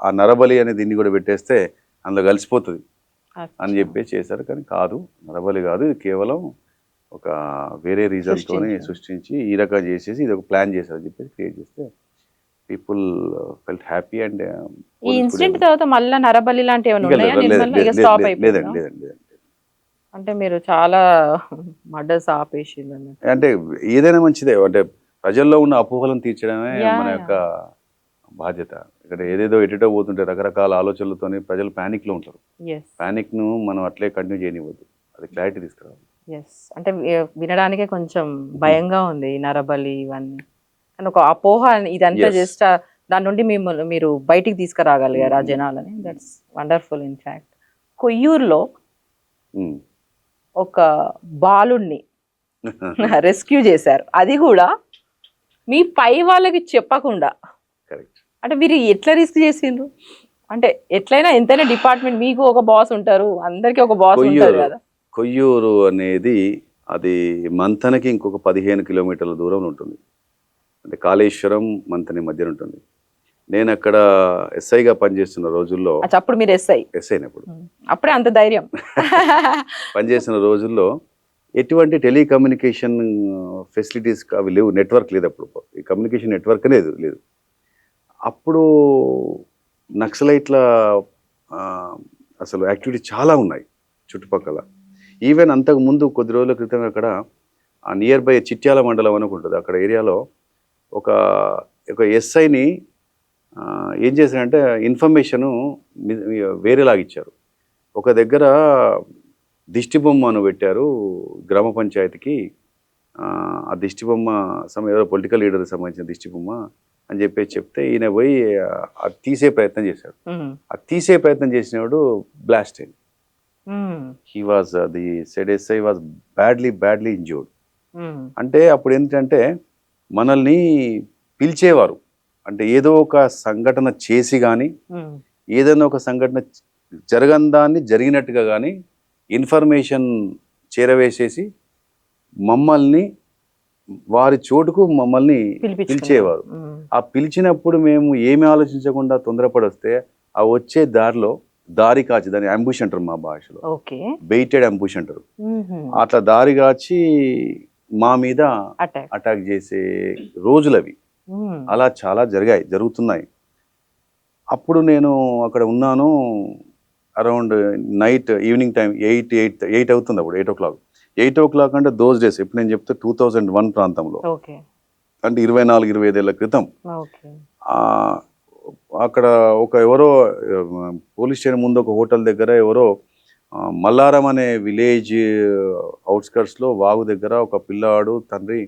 ఆ నరబలి అనే దీన్ని కూడా పెట్టేస్తే అందులో కలిసిపోతుంది అని చెప్పి చేశారు. కానీ కాదు, నరబలి కాదు, ఇది కేవలం ఒక వేరే రీజన్ తోని సృష్టించి ఈ రకంగా చేసేసి ఇది ఒక ప్లాన్ చేశారు అని చెప్పేసి క్రియేట్ చేస్తే పీపుల్ ఫెల్ట్ హ్యాపీ. అండ్ ఈ ఇన్సిడెంట్ తర్వాత మళ్ళీ నరబలి లాంటి ఏమైనా ఉన్నాయా? లేదండి లేదండి. అంటే మీరు చాలా మర్డర్స్ ఆపేసింది అన్నట్టు. అంటే ఏదైనా మంచిదే, అంటే ప్రజల్లో ఉన్న అపోహలను తీర్చడమే మన యొక్క బాధ్యత. ఇక్కడ ఏదేదో ఎటో పోతుంటే రకరకాల ఆలోచనలతోని ప్రజలు ప్యానిక్ లో ఉంటారు. ప్యానిక్ ను మనం అట్లే కంటిన్యూ చేయనివ్వద్దు, అది క్లారిటీ తీసుకురావాలి. అంటే వినడానికే కొంచెం భయంగా ఉంది ఈ నరబలి ఇవన్నీ, కానీ ఒక అపోహ ఇదంతా జస్ట్ దాని నుండి మీరు బయటికి తీసుకురాగలిగారు ఆ జనాలని. That's wonderful. ఇన్ఫాక్ట్ కొయ్యూరులో ఒక బాలుడిని రెస్క్యూ చేశారు, అది కూడా మీ పై వాళ్ళకి చెప్పకుండా. అంటే మీరు ఎట్లా రిస్క్ చేసిండ్రు? అంటే ఎట్లయినా ఎంతైనా డిపార్ట్మెంట్, మీకు ఒక బాస్ ఉంటారు, అందరికి ఒక బాస్ ఉంటారు కదా. కొయ్యూరు అనేది అది మంథనకి ఇంకొక 15 కిలోమీటర్ల దూరంలో ఉంటుంది. అంటే కాళేశ్వరం మంథని మధ్యన ఉంటుంది. నేను అక్కడ ఎస్ఐగా పనిచేస్తున్న రోజుల్లో, అప్పుడు మీరు ఎస్ఐనప్పుడు అప్పుడే అంత ధైర్యం పనిచేస్తున్న రోజుల్లో ఎటువంటి టెలికమ్యూనికేషన్ ఫెసిలిటీస్ అవి లేవు, నెట్వర్క్ లేదు అప్పుడు, ఈ కమ్యూనికేషన్ నెట్వర్క్ లేదు. అప్పుడు నక్సలైట్ల అసలు యాక్టివిటీ చాలా ఉన్నాయి చుట్టుపక్కల. ఈవెన్ అంతకు ముందు కొద్ది రోజుల క్రితం అక్కడ నియర్ బై చిట్యాల మండలం అని ఉంటుంది, అక్కడ ఏరియాలో ఒక ఎస్ఐని ఏం చేశారంటే ఇన్ఫర్మేషను వేరేలాగిచ్చారు. ఒక దగ్గర దిష్టి బొమ్మను పెట్టారు గ్రామ పంచాయతీకి, ఆ దిష్టి బొమ్మ ఎవరో పొలిటికల్ లీడర్కి సంబంధించిన దిష్టి బొమ్మ అని చెప్తే ఈయన పోయి అది తీసే ప్రయత్నం చేశాడు. అది తీసే ప్రయత్నం చేసినప్పుడు బ్లాస్ట్ అయింది. He was the said SI was badly injured. అంటే అప్పుడు ఏంటంటే మనల్ని పిలిచేవారు, అంటే ఏదో ఒక సంఘటన చేసి కానీ, ఏదైనా ఒక సంఘటన జరగందాన్ని జరిగినట్టుగా కానీ ఇన్ఫర్మేషన్ చేరవేసేసి మమ్మల్ని వారి చోటుకు మమ్మల్ని పిలిచేవారు. ఆ పిలిచినప్పుడు మేము ఏమి ఆలోచించకుండా తొందరపడి వస్తే ఆ వచ్చే దారి కాచి, దాని అంబుష్ అంటారు మా భాషలో, బెయిటెడ్ అంబుష్ అంటారు. అట్లా దారి కాచి మా మీద అటాక్ చేసే రోజులు అవి. అలా చాలా జరుగుతున్నాయి. అప్పుడు నేను అక్కడ ఉన్నాను, అరౌండ్ నైట్ ఈవినింగ్ టైం 8 అవుతుంది అప్పుడు, 8 o'clock అంటే దోస్ డేస్ ఇప్పుడు నేను చెప్తే 2001 ప్రాంతంలో, అంటే 24-25 ఏళ్ల క్రితం. అక్కడ ఎవరో పోలీస్ స్టేషన్ ముందు ఒక హోటల్ దగ్గర ఎవరో మల్లారం అనే విలేజ్ అవుట్స్కర్ట్స్లో వాగు దగ్గర ఒక పిల్లాడు తండ్రి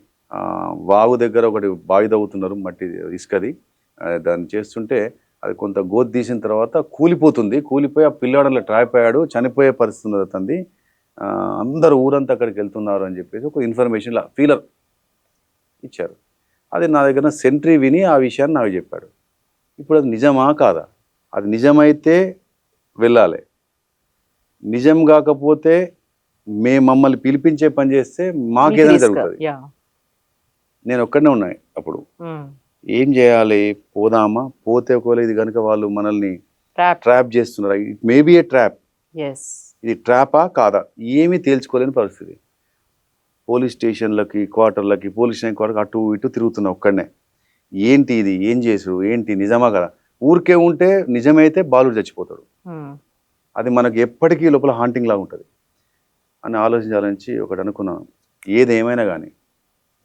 వాగు దగ్గర ఒకటి బావి తవ్వుతున్నారు, మట్టి ఇసుకది, దాన్ని చేస్తుంటే అది కొంత గోతి తీసిన తర్వాత కూలిపోయి ఆ పిల్లాడు ట్రాప్ అయ్యాడు, చనిపోయే పరిస్థితి అతనిది, అందరు ఊరంతా అక్కడికి వెళ్తున్నారు అని చెప్పేసి ఒక ఇన్ఫర్మేషన్ ఫీలర్ ఇచ్చారు. అది నా దగ్గర సెంట్రీ విని ఆ విషయాన్ని నాకు చెప్పాడు. ఇప్పుడు అది నిజమా కాదా? అది నిజమైతే వెళ్ళాలి, నిజం కాకపోతే మమ్మల్ని పిలిపించే పని చేస్తే మాకేదైనా జరుగుతుంది. నేను ఒక్కడనే ఉన్నాయి అప్పుడు, ఏం చేయాలి, పోదామా? పోతే ఒకవేళ ఇది కనుక వాళ్ళు మనల్ని ట్రాప్ చేస్తున్నారు, ఇట్ మేబీ ఏ ట్రాప్, ఇది ట్రాపా కాదా ఏమీ తేల్చుకోలేని పరిస్థితి. పోలీస్ స్టేషన్లకి క్వార్టర్లకి, పోలీస్ స్టేషన్ క్వార్టర్కి అటు ఇటు తిరుగుతున్నా ఒక్కడనే. ఏంటి ఇది, ఏం చేసు, ఏంటి నిజమా కదా? ఊరికే ఉంటే నిజమైతే బాలుడు చచ్చిపోతాడు, అది మనకి ఎప్పటికీ లోపల హాంటింగ్ లాగా ఉంటుంది అని ఆలోచించాలని ఒకటి అనుకున్నాను. ఏదేమైనా కానీ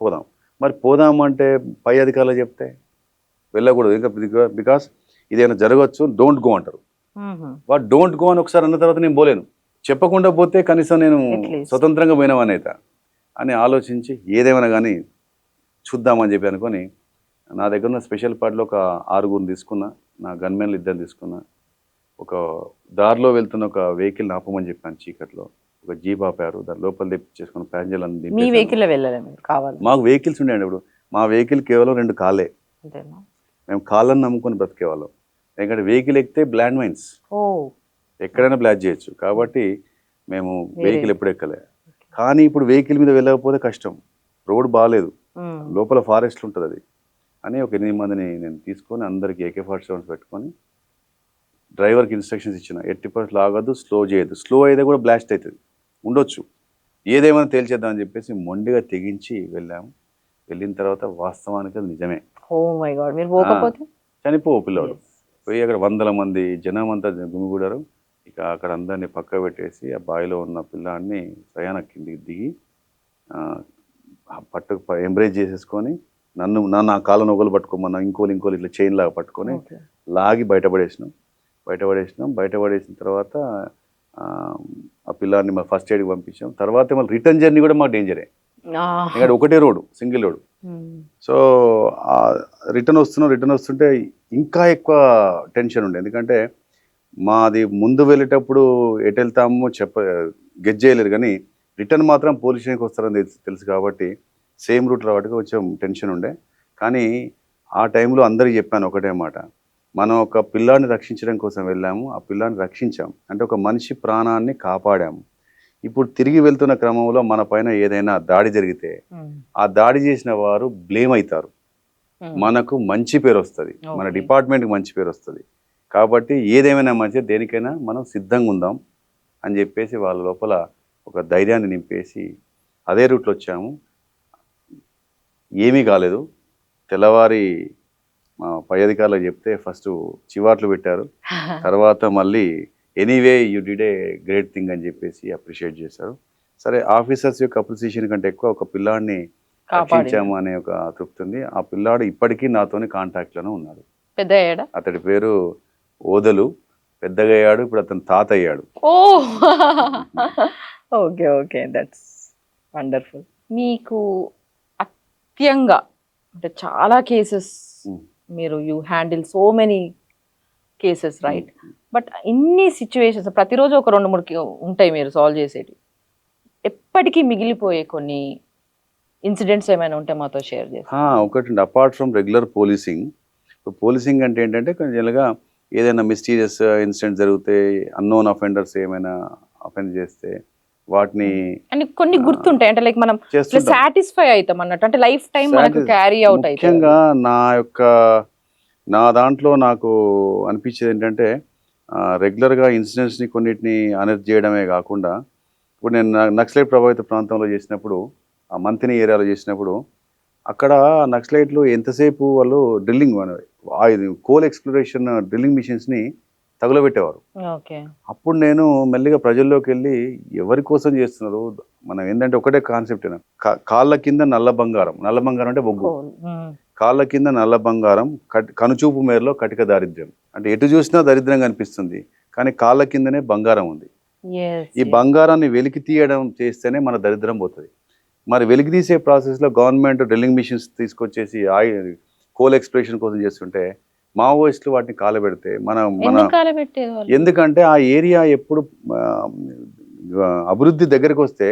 పోదాం. మరి పోదామంటే పై అధికారులు చెప్తే వెళ్ళకూడదు ఇంకా, బికాస్ ఇదేమైనా జరగచ్చు, డోంట్ గో అంటారు. వాడు డోంట్ గో అని ఒకసారి అన్న తర్వాత నేను పోలేను, చెప్పకుండా పోతే కనీసం నేను స్వతంత్రంగా పోయినామనేత అని ఆలోచించి ఏదేమైనా కానీ చూద్దామని చెప్పి అనుకొని నా దగ్గర ఉన్న స్పెషల్ పార్టీలో ఒక 6 తీసుకున్నా, నా గన్మెన్లు 2 తీసుకున్నా, ఒక దారిలో వెళ్తున్న ఒక వెహికల్ని ఆపమని చెప్పాను చీకట్లో. ఒక జీప్ ఆపారు, దాని లోపల తెప్పించేసుకుని ప్యాసింజర్లు మీ దింపేశాను. వెహికల్ వెళ్ళలే మీరు కావాలి మాకు వెహికల్స్ ఉండేయండి. ఇప్పుడు మా వెహికల్ కేవలం 2 కాళ్ళే. అంతేనా? మేము కాళ్ళని నమ్ముకొని బ్రతికేవాళ్ళం. ఎందుకంటే వెహికల్ ఎక్కితే బ్లాండ్ మైన్స్, ఓ ఎక్కడైనా బ్లాస్ట్ చేయొచ్చు. కాబట్టి మేము వేరే. వెహికల్ ఎప్పుడు ఎక్కలే. కానీ ఇప్పుడు వెహికల్ మీద వెళ్ళకపోతే కష్టం, రోడ్ బాగాలేదు, లోపల ఫారెస్ట్ ఉంటుంది అది అని ఒక 8 మందిని నేను తీసుకొని అందరికి AK-47 పెట్టుకొని డ్రైవర్కి ఇన్స్ట్రక్షన్స్ ఇచ్చిన, 80% లాగద్దు, స్లో చేయొద్దు, స్లో అయితే కూడా బ్లాస్ట్ అవుతుంది, ఉండొచ్చు, ఏదేమైనా తేల్చేద్దామని చెప్పేసి మొండిగా తెగించి వెళ్ళాము. వెళ్ళిన తర్వాత వాస్తవానికి అది నిజమే, ఓ మై గాడ్, మీరు పోకపోతే చనిపోవు పిల్లాడు. పోయి అక్కడ 100 మంది జనం అంతా గుమిగూడారు. ఇక అక్కడ అందరినీ పక్క పెట్టేసి ఆ బావిలో ఉన్న పిల్లాడిని ప్రయాణ కిందికి దిగి పట్టుకు ఎంబ్రేజ్ చేసేసుకొని నన్ను నా కాళ్ళను ఒకలు పట్టుకోమన్నా, ఇంకోలు ఇట్లా చైన్ లాగా పట్టుకొని లాగి బయటపడేసిన తర్వాత ఆ పిల్లాడిని మా ఫస్ట్ ఎయిడ్కి పంపించాం. తర్వాత మళ్ళీ రిటర్న్ జర్నీ కూడా మాకు డేంజరే, ఎందుకంటే ఒకటే road, single road. So return వస్తుంటే ఇంకా ఎక్కువ టెన్షన్ ఉండే, ఎందుకంటే మాది ముందు వెళ్ళేటప్పుడు ఎటు వెళ్తామో గెజ్ చేయలేరు, కానీ రిటర్న్ మాత్రం పోలీస్ స్టేషన్కి వస్తారని తెలుసు కాబట్టి సేమ్ రూట్ రావడానికి కొంచెం టెన్షన్ ఉండే. కానీ ఆ టైంలో అందరికీ చెప్పాను ఒకటే మాట, మనం ఒక పిల్లాడిని రక్షించడం కోసం వెళ్ళాము, ఆ పిల్లాడిని రక్షించాం అంటే ఒక మనిషి ప్రాణాన్ని కాపాడాము. ఇప్పుడు తిరిగి వెళ్తున్న క్రమంలో మన పైన ఏదైనా దాడి జరిగితే ఆ దాడి చేసిన వారు బ్లేమ్ అవుతారు, మనకు మంచి పేరు వస్తుంది, మన డిపార్ట్మెంట్కి మంచి పేరు వస్తుంది. కాబట్టి ఏదేమైనా మంచిది, దేనికైనా మనం సిద్ధంగా ఉందాం అని చెప్పేసి వాళ్ళ లోపల ఒక ధైర్యాన్ని నింపేసి అదే రూట్లో వచ్చాము. ఏమీ కాలేదు. తెల్లవారి మా పై అధికారులకు చెప్తే ఫస్ట్ చివాట్లు పెట్టారు, తర్వాత మళ్ళీ anyway you did a great thing అని చెప్పేసి అప్రిషియేట్ చేశారు. సరే, ఆఫీసర్స్ యొక్క అప్రిసియేషన్ కంటే ఎక్కువ ఒక పిల్లాడిని రక్షించాము అనే ఒక తృప్తి ఉంది. ఆ పిల్లాడు ఇప్పటికీ నాతోని కాంటాక్ట్లోనే ఉన్నాడు. పెద్ద అయ్యాడా? అతడి పేరు ఓదలు, పెద్దగా అయ్యాడు, ఇప్పుడు అతను తాత అయ్యాడు. ఓ ఓకే ఓకే, దట్స్ వండర్ఫుల్. మీకు అత్యంగా అంటే చాలా కేసెస్ మీరు you handle so many cases right, but ఇన్ని సిచ్యువేషన్స్ ప్రతిరోజు ఒక 2-3 ఉంటాయి మీరు సాల్వ్ చేసేవి, ఎప్పటికీ మిగిలిపోయే కొన్ని ఇన్సిడెంట్స్ ఏమైనా ఉంటే మాతో షేర్ చేస్తాం. ఒకటి, అపార్ట్ ఫ్రమ్ రెగ్యులర్ పోలీసింగ్ అంటే ఏంటంటే కొంచెం జనరల్గా ఏదైనా మిస్టీరియస్ ఇన్సిడెంట్ జరిగితే, అన్నోన్ అఫెండర్స్ ఏమైనా అఫెండ్ చేస్తే వాటిని కొన్ని గుర్తుంటాయి, అంటే లైక్ మనం సాటిస్ఫై అవుతాం అన్నట్టు, అంటే లైఫ్ టైం మనకు క్యారీ అవుట్ అవుతుంది. ముఖ్యంగా నా దాంట్లో నాకు అనిపించేది ఏంటంటే రెగ్యులర్గా ఇన్సిడెంట్స్ని కొన్నిటిని అనర్జ్ చేయడమే కాకుండా, ఇప్పుడు నేను నక్సలైట్ ప్రభావిత ప్రాంతంలో చేసినప్పుడు, ఆ మంతిని ఏరియాలో చేసినప్పుడు, అక్కడ నక్సలైట్లు ఎంతసేపు వాళ్ళు డ్రిల్లింగ్ కోల్ ఎక్స్ప్లోరేషన్ డ్రిల్లింగ్ మిషన్స్ని తగులబెట్టేవారు. అప్పుడు నేను మెల్లిగా ప్రజల్లోకి వెళ్ళి ఎవరి కోసం చేస్తున్నారు, మనం ఏంటంటే ఒకటే కాన్సెప్ట్, కాళ్ళ కింద నల్ల బంగారం అంటే బొగ్గు, కాళ్ళ కింద నల్ల బంగారం, కనుచూపు మేరలో కటిక దారిద్ర్యం, అంటే ఎటు చూసినా దరిద్రంగా అనిపిస్తుంది, కానీ కాళ్ళ కిందనే బంగారం ఉంది. ఈ బంగారాన్ని వెలికి తీయడం చేస్తేనే మన దరిద్రం పోతుంది. మరి వెలికి తీసే ప్రాసెస్లో గవర్నమెంట్ డ్రిల్లింగ్ మిషన్స్ తీసుకొచ్చేసి కోల్ ఎక్స్ప్లోరేషన్ కోసం చేస్తుంటే మావోయిస్టులు వాటిని కాలబెడితే ఎందుకంటే ఆ ఏరియా ఎప్పుడు అభివృద్ధి దగ్గరికి వస్తే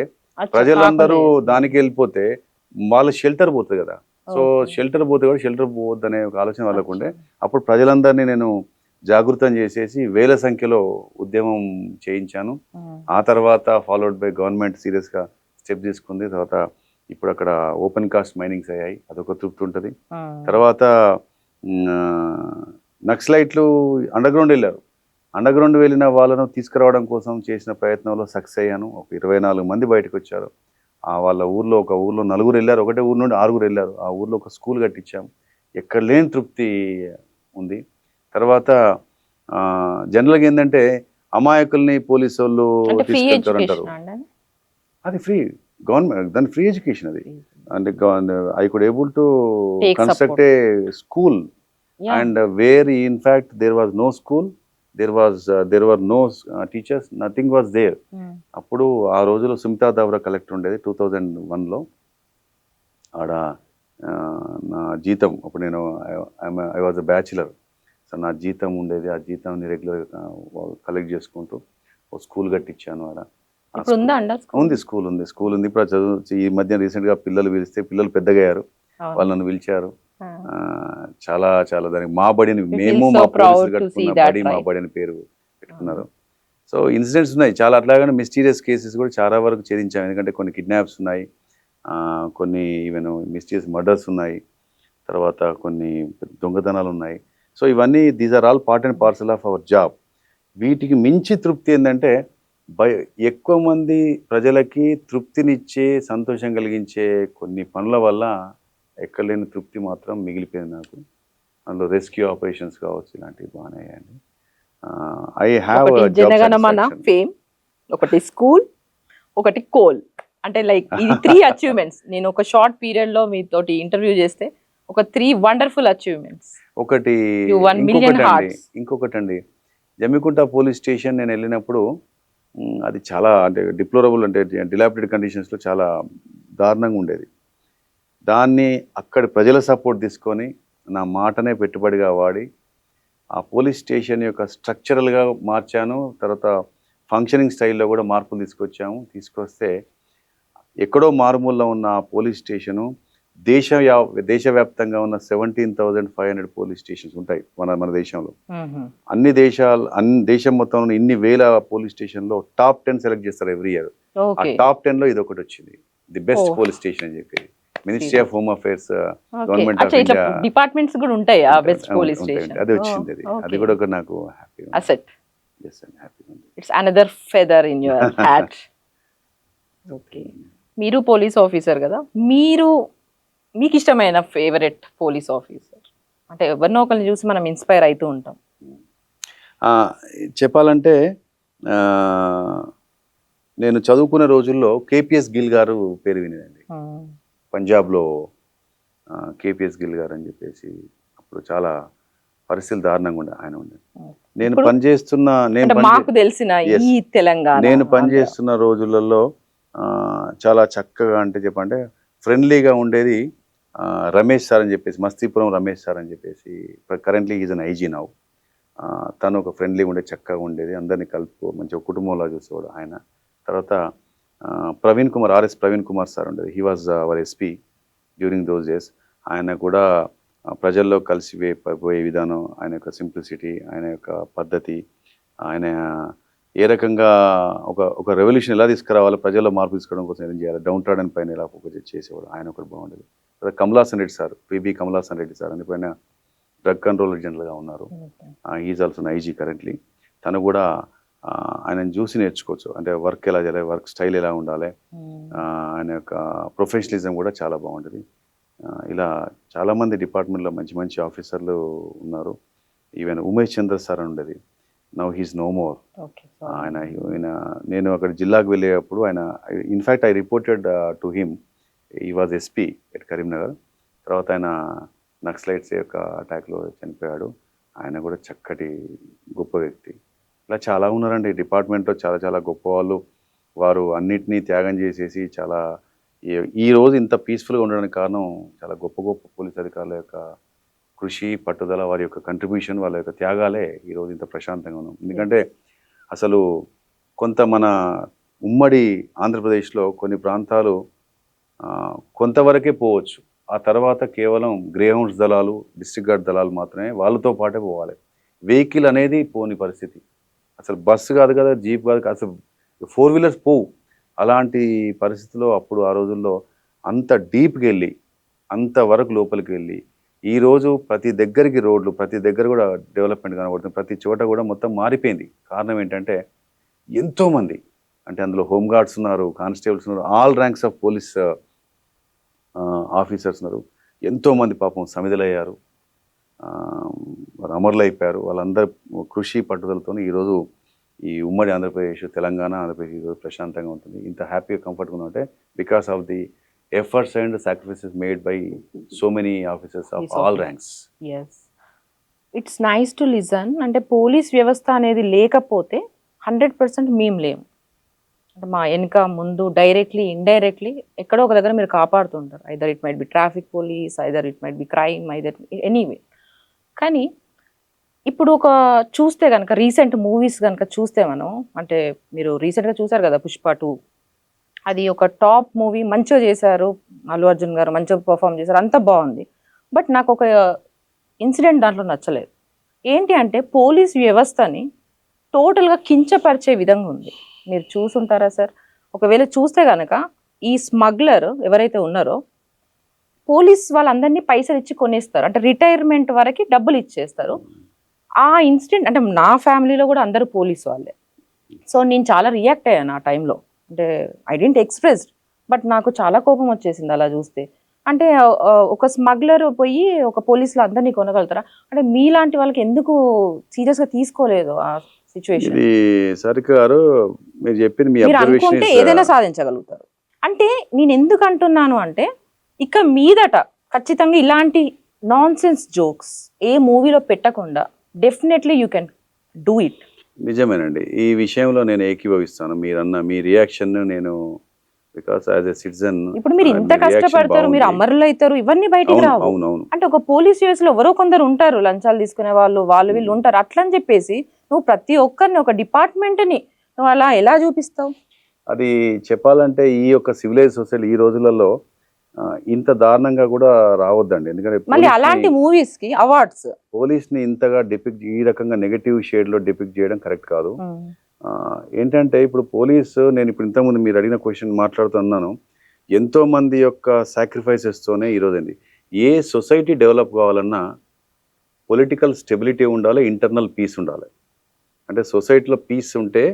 ప్రజలందరూ దానికి వెళ్ళిపోతే వాళ్ళ షెల్టర్ పోతుంది కదా. సో షెల్టర్ పోతే కూడా షెల్టర్ పోవద్దు అనే ఒక ఆలోచన వాళ్ళకు ఉండే. అప్పుడు ప్రజలందరినీ నేను జాగృతం చేసేసి వేల సంఖ్యలో ఉద్యమం చేయించాను. ఆ తర్వాత ఫాలోడ్ బై గవర్నమెంట్ సీరియస్గా స్టెప్ తీసుకుంది. తర్వాత ఇప్పుడు అక్కడ ఓపెన్ కాస్ట్ మైనింగ్స్ అయ్యాయి, అదొక తృప్తి ఉంటుంది. తర్వాత నక్సలైట్లు అండర్ గ్రౌండ్ వెళ్ళారు. అండర్ గ్రౌండ్ వెళ్ళిన వాళ్ళను తీసుకురావడం కోసం చేసిన ప్రయత్నంలో సక్సెస్ అయ్యాను. ఒక 24 మంది బయటకు వచ్చారు. వాళ్ళ ఒక ఊర్లో 4 వెళ్ళారు, ఒకటే ఊరు నుండి 6 వెళ్ళారు. ఆ ఊర్లో ఒక స్కూల్ కట్టించాం. ఎక్కడ లేని తృప్తి ఉంది. తర్వాత జనరల్గా ఏంటంటే అమాయకుల్ని పోలీసు వాళ్ళు తీసుకెళ్తారు అంటారు, అది ఫ్రీ గవర్నమెంట్, దాని ఫ్రీ ఎడ్యుకేషన్ అది. అంటే I could able to construct a school and where in fact there was no school, there were no teachers, nothing was there. అప్పుడు ఆ రోజులో సుమితా దావ్రా కలెక్టర్ ఉండేది 2001లో. ఆడ నా జీతం, అప్పుడు నేను I was a bachelor, so నా జీతం ఉండేది. ఆ జీతాన్ని రెగ్యులర్గా కలెక్ట్ చేసుకుంటూ ఒక స్కూల్ కట్టించాను ఆడ. ఇప్పుడు ఉందా అండి ఆ school? ఉంది, స్కూల్ ఉంది. ఇప్పుడు చదువు ఈ మధ్య రీసెంట్గా పిల్లలు పిలిస్తే పిల్లలు పెద్దగా అయ్యారు, అవును. వాళ్ళు నన్ను పిలిచారు. ఆ. చాలా చాలా దానికి మా బడిని We feel మేము so మా proud పోలీసులు to see కట్టుకున్న that, బడి మా right? బడి అని పేరు పెట్టుకున్నారు. సో ఇన్సిడెంట్స్ ఉన్నాయి చాలా, అట్లాగానే మిస్టీరియస్ కేసెస్ కూడా చాలా వరకు ఛేదించాం. ఎందుకంటే కొన్ని కిడ్నాప్స్ ఉన్నాయి, కొన్ని ఈవెన్ మిస్టీరియస్ మర్డర్స్ ఉన్నాయి, తర్వాత కొన్ని దొంగతనాలు ఉన్నాయి. సో ఇవన్నీ these are all part and parcel of our job. వీటికి మించి తృప్తి ఏంటంటే ఎక్కువ మంది ప్రజలకి తృప్తినిచ్చే, సంతోషం కలిగించే కొన్ని పనుల వల్ల ఎక్కడలేని తృప్తి మాత్రం మిగిలిపోయింది నాకు. అందులో రెస్క్యూ ఆపరేషన్స్ కావచ్చు, ఇలాంటివి బాగానే అయ్యాయండి. ఐ హ్యావ్ ఒకటి జాబ్ జనగణమన సాటిస్ఫాక్షన్. ఫేమ్, ఒకటి స్కూల్, ఒకటి కోల్. అంటే లైక్ ఇది 3 అచీవ్మెంట్స్. నేను ఒక షార్ట్ పీరియడ్ లో మీతోటి ఇంటర్వ్యూ చేస్తే ఒక 3 వండర్ఫుల్ అచీవ్మెంట్స్. ఒకటి You won million hearts. ఇంకొకటండి, జమ్మికుంట పోలీస్ స్టేషన్ నేను వెళ్ళినప్పుడు అది చాలా అంటే డిప్లోరబుల్, అంటే డిలాపిడేట్ కండిషన్స్లో చాలా దారుణంగా ఉండేది. దాన్ని అక్కడి ప్రజల సపోర్ట్ తీసుకొని నా మాటనే పెట్టుబడిగా వాడి ఆ పోలీస్ స్టేషన్ యొక్క స్ట్రక్చరల్గా మార్చాను. తర్వాత ఫంక్షనింగ్ స్టైల్లో కూడా మార్పులు తీసుకొస్తే ఎక్కడో మారుమూలలో ఉన్న ఆ పోలీస్ స్టేషను దేశవ్యాప్తంగా ఉన్న 17,500 పోలీస్ స్టేషన్స్ ఉంటాయి మన దేశంలో. దేశం మొత్తంలో ఇన్ని వేల పోలీస్ స్టేషన్లో టాప్ 10 సెలెక్ట్ చేస్తారు ఎవ్రీ ఇయర్. ఆ టాప్ 10లో ఇది ఒకటి వచ్చింది, ది బెస్ట్ పోలీస్ స్టేషన్ అని చెప్పి. Ministry of home affairs, government of India departments కూడా ఉంటాయి ఆ బెస్ట్ పోలీస్ స్టేషన్. అది వచ్చింది. అది కూడా ఒక నాకు హ్యాపీగా అసెట్. ఎస్ అండి, హ్యాపీగా ఉంది. It's another feather in your hat. Okay, మీరు పోలీస్ ఆఫీసర్ కదా, మీకు ఇష్టమైన ఫేవరెట్ పోలీస్ ఆఫీసర్ అంటే ఎవరినో ఒకరిని చూసి మనం ఇన్స్పైర్ అవుతూ ఉంటాం. చెప్పాలంటే నేను చదువుకునే రోజుల్లో కేపీఎస్ గిల్ గారు పేరు వినేదండి. పంజాబ్లో కేపీఎస్ గిల్ గారు అని చెప్పేసి అప్పుడు చాలా పరిస్థితులు దారుణంగా ఉండే ఆయన ఉండే. నేను మాకు తెలిసిన ఈ తెలంగాణ నేను పనిచేస్తున్న రోజులలో చాలా చక్కగా అంటే చెప్పంటే ఫ్రెండ్లీగా ఉండేది రమేష్ సార్ అని చెప్పేసి, మస్తీపురం రమేష్ సార్ అని చెప్పేసి. Currently is an IG now. తను ఒక ఫ్రెండ్లీగా ఉండే, చక్కగా ఉండేది, అందరినీ కలుపు మంచిగా కుటుంబంలో చూసేవాడు ఆయన. తర్వాత ప్రవీణ్ కుమార్, ఆర్ఎస్ ప్రవీణ్ కుమార్ సార్ ఉండేది. He was our SP during those days. ఆయన కూడా ప్రజల్లో పోయే విధానం, ఆయన యొక్క సింప్లిసిటీ, ఆయన యొక్క పద్ధతి, ఆయన ఏ రకంగా ఒక రెవల్యూషన్ ఎలా తీసుకురావాలో, ప్రజల్లో మార్పు తీసుకోవడం కోసం ఏం చేయాలి, డౌన్ ట్రాడన్ పైన ఎలా ఫోకస్ చేసేవాడు, ఆయన ఒకటి బాగుండేది. తర్వాత Kamalasan Reddy sir, PB Kamalasan Reddy sir అని పైన డ్రగ్ కంట్రోలర్ జనరల్గా ఉన్నారు. Is also IG currently. తను కూడా ఆయనను చూసి నేర్చుకోవచ్చు, అంటే వర్క్ ఎలా చేయాలి, వర్క్ స్టైల్ ఎలా ఉండాలి, ఆయన యొక్క ప్రొఫెషనలిజం కూడా చాలా బాగుంటుంది. ఇలా చాలామంది డిపార్ట్మెంట్లో మంచి మంచి ఆఫీసర్లు ఉన్నారు. ఈవెన్ ఉమేష్ చంద్ర సార్ అని ఉండేది, నౌ హీస్ నో మోర్. ఆయన నేను అక్కడ జిల్లాకు వెళ్ళేటప్పుడు ఆయన, in fact I reported to him, ఈ వాజ్ ఎస్పీ ఎట్ కరీంనగర్. తర్వాత ఆయన నక్సలైట్స్ యొక్క అటాక్లో చనిపోయాడు. ఆయన కూడా చక్కటి గొప్ప వ్యక్తి. ఇలా చాలా ఉన్నారండి డిపార్ట్మెంట్లో, చాలా చాలా గొప్ప వాళ్ళు. వారు అన్నిటినీ త్యాగం చేసేసి చాలా ఈ రోజు ఇంత పీస్ఫుల్గా ఉండడానికి కారణం చాలా గొప్ప గొప్ప పోలీస్ అధికారుల యొక్క కృషి, పట్టుదల, వారి యొక్క కంట్రిబ్యూషన్, వాళ్ళ యొక్క త్యాగాలే ఈరోజు ఇంత ప్రశాంతంగా ఉన్నాం. ఎందుకంటే అసలు కొంత మన ఉమ్మడి ఆంధ్రప్రదేశ్లో కొన్ని ప్రాంతాలు కొంతవరకే పోవచ్చు, ఆ తర్వాత కేవలం గ్రేహౌండ్స్ దళాలు, డిస్ట్రిక్ట్ గార్డ్ దళాలు మాత్రమే వాళ్ళతో పాటే పోవాలి. వెహికల్ అనేది పోని పరిస్థితి, అసలు బస్సు కాదు కదా, జీప్ కాదు, అసలు 4 వీలర్స్ పోవు. అలాంటి పరిస్థితిలో అప్పుడు ఆ రోజుల్లో అంత డీప్కి వెళ్ళి, అంతవరకు లోపలికి వెళ్ళి, ఈరోజు ప్రతి దగ్గరికి రోడ్లు, ప్రతి దగ్గర కూడా డెవలప్మెంట్ కనబడుతుంది, ప్రతి చోట కూడా మొత్తం మారిపోయింది. కారణం ఏంటంటే ఎంతోమంది, అంటే అందులో హోంగార్డ్స్ ఉన్నారు, కానిస్టేబుల్స్ ఉన్నారు, all ranks of police officers ఉన్నారు. ఎంతోమంది పాపం సమిధులయ్యారు, వారు అమరులు అయిపోయారు. వాళ్ళందరూ కృషి పట్టుదలతో ఈరోజు ఈ ఉమ్మడి ఆంధ్రప్రదేశ్, తెలంగాణ, ఆంధ్రప్రదేశ్ ఈరోజు ప్రశాంతంగా ఉంటుంది. ఇంత హ్యాపీగా కంఫర్ట్గా ఉందంటే because of the efforts and sacrifices made by so many officers of all ranks. Yes, it's nice to listen. అంటే పోలీస్ వ్యవస్థ అనేది లేకపోతే 100% మేము లేము. అంటే మా వెనుక ముందు డైరెక్ట్లీ ఇండైరెక్ట్లీ ఎక్కడో ఒక దగ్గర మీరు కాపాడుతుంటారు. Either it might be traffic police, either it might be crime, either anyway. కానీ ఇప్పుడు ఒక చూస్తే గనక రీసెంట్ మూవీస్ గనక చూస్తే మనం, అంటే మీరు రీసెంట్ గా చూసారు కదా పుష్ప 2, అది ఒక టాప్ మూవీ, మంచిగా చేశారు, అల్లు అర్జున్ గారు మంచిగా పర్ఫామ్ చేశారు, అంతా బాగుంది. బట్ నాకు ఒక ఇన్సిడెంట్ దాంట్లో నచ్చలేదు. ఏంటి అంటే పోలీస్ వ్యవస్థని టోటల్గా కించపరిచే విధంగా ఉంది. మీరు చూసుంటారా సార్? ఒకవేళ చూస్తే గనక ఈ స్మగ్లర్ ఎవరైతే ఉన్నారో పోలీస్ వాళ్ళందరినీ పైసలు ఇచ్చి కొనేస్తారు, అంటే రిటైర్మెంట్ వరకు డబ్బులు ఇచ్చేస్తారు. ఆ ఇన్సిడెంట్ అంటే నా ఫ్యామిలీలో కూడా అందరూ పోలీస్ వాళ్ళే. సో నేను చాలా రియాక్ట్ అయ్యాను ఆ టైంలో. అంటే ఐ డెంట్ ఎక్స్ప్రెస్డ్, బట్ నాకు చాలా కోపం వచ్చేసింది అలా చూస్తే. అంటే ఒక స్మగ్లర్ పోయి ఒక పోలీసులు అందరినీ కొనగలుగుతారా? అంటే మీలాంటి వాళ్ళకి ఎందుకు సీరియస్గా తీసుకోలేదు ఆ సిచ్యువేషన్? ఇది సరిక గారు మీరు చెప్పింది మీ మీరు అబ్జర్వేషన్ అనుకుంటే ఏదైనా సాధించగలుగుతారు. అంటే నేను ఎందుకు అంటున్నాను అంటే ఇక మీదట ఖచ్చితంగా ఇలాంటి నాన్ సెన్స్ జోక్స్ ఏ మూవీలో పెట్టకుండా definitely you can do it. నిజమేనండి. ఈ విషయంలో నేను ఏకీభవిస్తాను. మీరన్న మీ రియాక్షన్ నేను బికాస్ యాజ్ ఎ సిటిజన్ ఇప్పుడు మీరు ఇంత కష్టపడతారు, మీరు అమరులు అవుతారు, ఇవన్నీ బయటికి రావు. అవునవును. అంటే ఒక పోలీస్ వ్యవస్థలో ఎవరో కొందరు ఉంటారు లంచాలు తీసుకునే వాళ్ళు, వీళ్ళు ఉంటారు. అట్లా అని చెప్పేసి నువ్వు ప్రతి ఒక్కరిని, ఒక డిపార్ట్మెంట్ ని నువ్వు అలా ఎలా చూపిస్తావు? అది చెప్పాలంటే ఈ యొక్క సివిలైజ్ సొసైటీ ఈ రోజులలో ఇంత దారుణంగా కూడా రావద్దండి. ఎందుకంటే మళ్ళీ అలాంటి మూవీస్ కి అవార్డ్స్, పోలీస్ ని ఇంతగా డిపిక్ట్ ఈ రకంగా నెగటివ్ షేడ్ లో డిపిక్ట్ చేయడం కరెక్ట్ కాదు. ఏంటంటే ఇప్పుడు పోలీసు, నేను ఇప్పుడు ఇంతకుముందు మీరు అడిగిన క్వశ్చన్ మాట్లాడుతున్నాను, ఎంతో మంది యొక్క సాక్రిఫైసెస్తోనే ఈరోజు ఏ సొసైటీ డెవలప్ కావాలన్నా పొలిటికల్ స్టెబిలిటీ ఉండాలి, ఇంటర్నల్ పీస్ ఉండాలి. అంటే సొసైటీలో పీస్ ఉంటే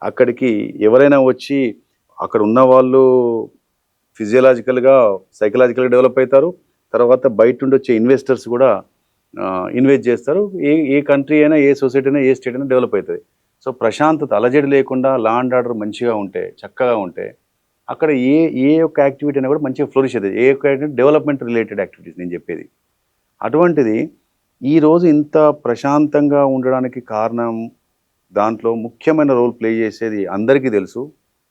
అక్కడికి ఎవరైనా వచ్చి అక్కడ ఉన్న వాళ్ళు ఫిజియలాజికల్గా సైకలాజికల్గా డెవలప్ అవుతారు. తర్వాత బయట నుండి వచ్చే ఇన్వెస్టర్స్ కూడా ఇన్వెస్ట్ చేస్తారు. ఏ కంట్రీ అయినా, ఏ సొసైటీ అయినా, ఏ స్టేట్ అయినా డెవలప్ అవుతుంది. సో ప్రశాంతత, అలజడి లేకుండా లా అండ్ ఆర్డర్ మంచిగా ఉంటే, చక్కగా ఉంటే అక్కడ ఏ ఒక్క యాక్టివిటీ అయినా కూడా మంచిగా ఫ్లోరిష్ అవుతుంది. ఏ ఒక్క యాక్టివిటీ డెవలప్మెంట్ రిలేటెడ్ యాక్టివిటీస్ నేను చెప్పేది. అటువంటిది ఈరోజు ఇంత ప్రశాంతంగా ఉండడానికి కారణం, దాంట్లో ముఖ్యమైన రోల్ ప్లే చేసేది అందరికీ తెలుసు,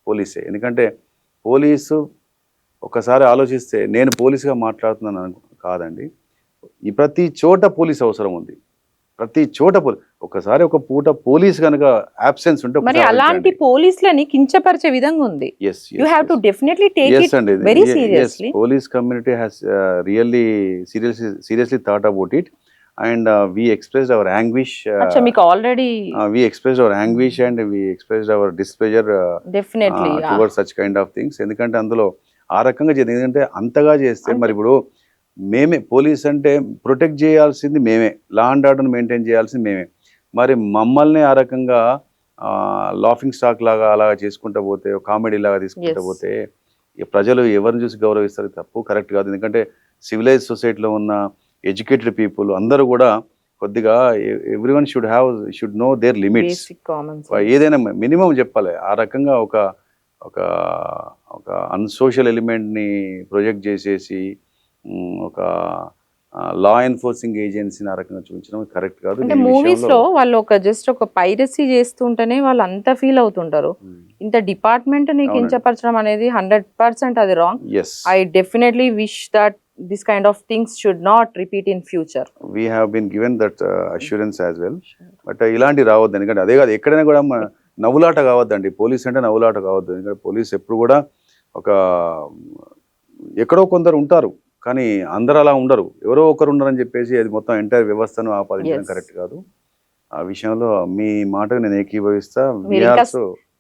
పోలీసే. ఎందుకంటే పోలీసు ఒకసారి ఆలోచిస్తే, నేను పోలీసుగా మాట్లాడుతున్నాను కాదండి, ఈ ప్రతి చోట పోలీస్ అవసరం ఉంది. ప్రతి చోట ఒకసారి ఒక పూట పోలీస్ కనుక అబ్సెన్స్ ఉంటే, మరి అలాంటి పోలీసులని కించపరిచే విధంగా ఉంది. You have to definitely take it very seriously. Police community has really seriously thought about it. And we expressed our anguish. మీకు already we expressed our anguish and we expressed our displeasure definitely towards such kind of things. ఎందుకంటే అందులో ఆ రకంగా చేద్దాం. ఎందుకంటే అంతగా చేస్తే మరి ఇప్పుడు మేమే పోలీస్ అంటే ప్రొటెక్ట్ చేయాల్సింది మేమే, లా అండ్ ఆర్డర్ మెయింటైన్ చేయాల్సింది మేమే. మరి మమ్మల్ని ఆ రకంగా లాఫింగ్ స్టాక్ లాగా అలాగా చేసుకుంటూ పోతే, కామెడీ లాగా తీసుకుంటూ పోతే ప్రజలు ఎవరిని చూసి గౌరవిస్తారు? తప్పు, కరెక్ట్ కాదు. ఎందుకంటే సివిలైజ్ సొసైటీలో ఉన్న ఎడ్యుకేటెడ్ పీపుల్ అందరూ కూడా కొద్దిగా everyone should know their limits. ఏదైనా మినిమం చెప్పాలి. ఆ రకంగా ఒక అన్సోషల్ ఎలిమెంట్ని ప్రొజెక్ట్ చేసేసి ఒక లా ఎన్ఫోర్సింగ్ ఏజెన్సీని ఆ రకంగా చూపించడం కరెక్ట్ కాదు. అంటే మూవీస్ లో వాళ్ళు జస్ట్ ఒక పైరసీ చేస్తుంటేనే వాళ్ళు అంత ఫీల్ అవుతుంటారు. ఇంత డిపార్ట్మెంట్ ని కించపరచడం అనేది 100% అది wrong. I definitely wish that this kind of things should not repeat in future. We have been given that assurance as well. But ఇలాంటి రావద్దు. ఎందుకంటే అదే కాదు, ఎక్కడైనా కూడా నవ్వులాట కావద్దండి. పోలీస్ అంటే నవ్వులాట కావద్దు. ఎందుకంటే పోలీస్ ఎప్పుడు కూడా ఎక్కడో కొందరు ఉంటారు, కానీ అందరూ అలా ఉండరు. ఎవరో ఒకరు ఉండరని చెప్పేసి అది మొత్తం ఎంటైర్ వ్యవస్థను ఆపాదించడం కరెక్ట్ కాదు. ఆ విషయంలో మీ మాటకు నేను ఏకీభవిస్తా.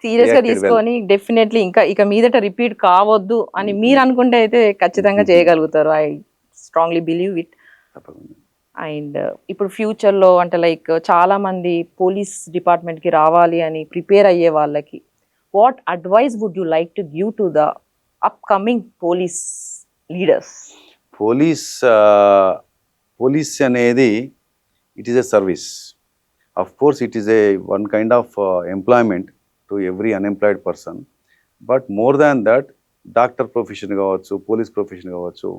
సీరియస్ గా తీసుకొని డెఫినెట్లీ ఇక మీదట రిపీట్ కావద్దు అని మీరు అనుకుంటే అయితే ఖచ్చితంగా చేయగలుగుతారు. I strongly believe it. And ఇప్పుడు ఫ్యూచర్ లో అంటే లైక్ చాలా మంది పోలీస్ డిపార్ట్మెంట్ కి రావాలి అని ప్రిపేర్ అయ్యే వాళ్ళకి what advice would you like to give to the upcoming police leaders? Police అనేది it is a service. Of course it is a one kind of employment to every unemployed person. But more than that, doctor profession కావచ్చు, police profession కావచ్చు,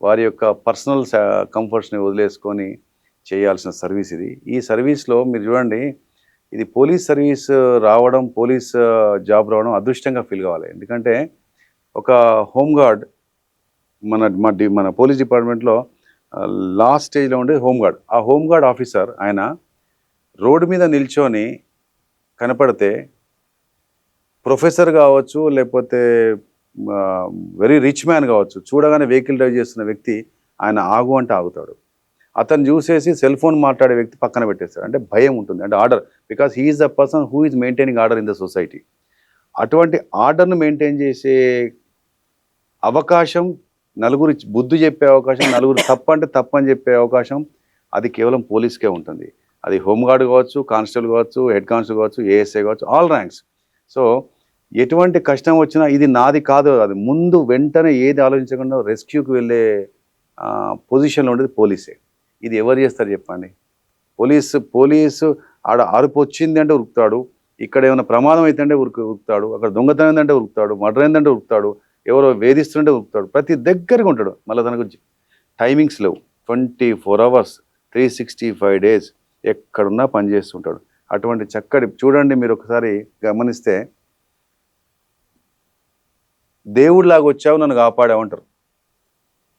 వారి యొక్క personal కంఫర్ట్స్ని వదిలేసుకొని చేయాల్సిన service ఇది. ఈ సర్వీస్లో మీరు చూడండి, ఇది పోలీస్ సర్వీస్ రావడం, పోలీస్ జాబ్ రావడం అదృష్టంగా ఫీల్ కావాలి. ఎందుకంటే ఒక హోంగార్డ్ మన పోలీస్ డిపార్ట్మెంట్లో లాస్ట్ స్టేజ్లో ఉండే హోంగార్డ్, ఆ హోంగార్డ్ ఆఫీసర్ ఆయన రోడ్డు మీద నిల్చొని కనపడితే ప్రొఫెసర్ కావచ్చు, లేకపోతే వెరీ రిచ్ మ్యాన్ కావచ్చు, చూడగానే వెహికల్ డ్రైవ్ చేస్తున్న వ్యక్తి ఆయన ఆగు అంటే ఆగుతాడు. అతను చూసేసి సెల్ ఫోన్ మాట్లాడే వ్యక్తి పక్కన పెట్టేస్తాడు. అంటే భయం ఉంటుంది, అంటే order, because he is the person who is maintaining order in the society. అటువంటి ఆర్డర్ను మెయింటైన్ చేసే అవకాశం, నలుగురు బుద్ధి చెప్పే అవకాశం, నలుగురు తప్పంటే తప్పని చెప్పే అవకాశం అది కేవలం పోలీస్కే ఉంటుంది. అది హోంగార్డ్ కావచ్చు, కానిస్టేబుల్ కావచ్చు, హెడ్ కానిస్టేబుల్ కావచ్చు, ఏఎస్ఐ కావచ్చు, ఆల్ ర్యాంక్స్. సో ఎటువంటి కష్టం వచ్చినా ఇది నాది కాదు, అది ముందు వెంటనే ఏది ఆలోచించకుండా రెస్క్యూకి వెళ్ళే పొజిషన్లో ఉండేది పోలీసే. ఇది ఎవరు చేస్తారు చెప్పండి? పోలీసు ఆడ అరుపు వచ్చింది అంటే ఉరుకుతాడు, ఇక్కడ ఏమైనా ప్రమాదం అవుతుందంటే ఉరుకుతాడు, అక్కడ దొంగతనం ఏంటంటే ఉరుకుతాడు, మర్డర్ ఏంటంటే ఉరుకుతాడు, ఎవరో వేధిస్తుంటే ఉరుకుతాడు, ప్రతి దగ్గరగా ఉంటాడు. మళ్ళీ తనకు టైమింగ్స్ లేవు, 24 hours 365 days ఎక్కడున్నా పనిచేస్తుంటాడు. అటువంటి చక్కటి చూడండి, మీరు ఒకసారి గమనిస్తే దేవుడిలాగా వచ్చావు నన్ను కాపాడావంటారు,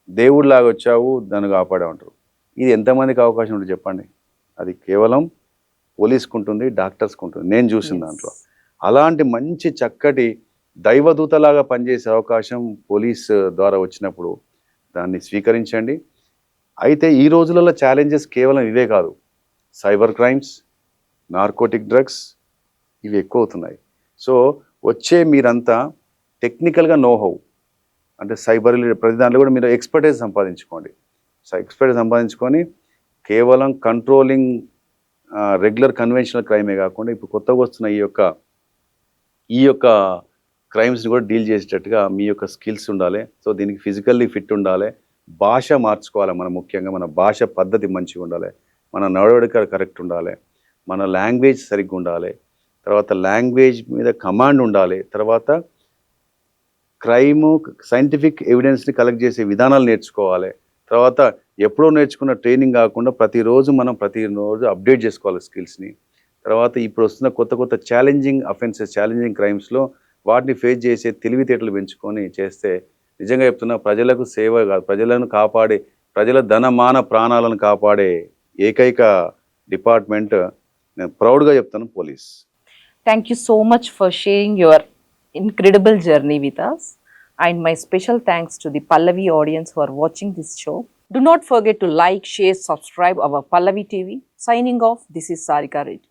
దేవుడిలాగా వచ్చావు నన్ను కాపాడావంటారు. ఇది ఎంతమందికి అవకాశం ఉంటుంది చెప్పండి? అది కేవలం పోలీస్కి ఉంటుంది, డాక్టర్స్కి ఉంటుంది, నేను చూసిన దాంట్లో. అలాంటి మంచి చక్కటి దైవదూతలాగా పనిచేసే అవకాశం పోలీస్ ద్వారా వచ్చినప్పుడు దాన్ని స్వీకరించండి. అయితే ఈ రోజులలో ఛాలెంజెస్ కేవలం ఇవే కాదు, సైబర్ క్రైమ్స్, నార్కోటిక్ డ్రగ్స్, ఇవి ఎక్కువ అవుతున్నాయి. సో వచ్చే మీరంతా టెక్నికల్గా నోహౌ, అంటే సైబర్ ప్రతి దాంట్లో కూడా మీరు ఎక్స్పర్టైజ్ సంపాదించుకొని కేవలం కంట్రోలింగ్ రెగ్యులర్ కన్వెన్షనల్ క్రైమే కాకుండా ఇప్పుడు కొత్తగా వస్తున్న ఈ యొక్క క్రైమ్స్ని కూడా డీల్ చేసేటట్టుగా మీ యొక్క స్కిల్స్ ఉండాలి. సో దీనికి ఫిజికల్లీ ఫిట్ ఉండాలి, భాష మార్చుకోవాలి, మనం ముఖ్యంగా మన భాష పద్ధతి మంచిగా ఉండాలి, మన నడవడిక కరెక్ట్ ఉండాలి, మన లాంగ్వేజ్ సరిగ్గా ఉండాలి, తర్వాత లాంగ్వేజ్ మీద కమాండ్ ఉండాలి, తర్వాత క్రైము సైంటిఫిక్ ఎవిడెన్స్ని కలెక్ట్ చేసే విధానాలు నేర్చుకోవాలి, తర్వాత ఎప్పుడో నేర్చుకున్న ట్రైనింగ్ కాకుండా ప్రతిరోజు అప్డేట్ చేసుకోవాలి స్కిల్స్ని. తర్వాత ఇప్పుడు వస్తున్న కొత్త ఛాలెంజింగ్ అఫెన్సెస్, ఛాలెంజింగ్ క్రైమ్స్లో వాటిని ఫేస్ చేసే తెలివితేటలు పెంచుకొని చేస్తే నిజంగా చెప్తున్నా, ప్రజలకు సేవ కాదు, ప్రజలను కాపాడే, ప్రజల ధనమాన ప్రాణాలను కాపాడే ఏకైక డిపార్ట్మెంట్, నేను ప్రౌడ్గా చెప్తాను, police. Thank you so much for sharing your incredible journey with us. And my special thanks to the Pallavi audience who are watching this show. Do not forget to like, share, subscribe our Pallavi TV. Signing off, this is Sarika Reddy.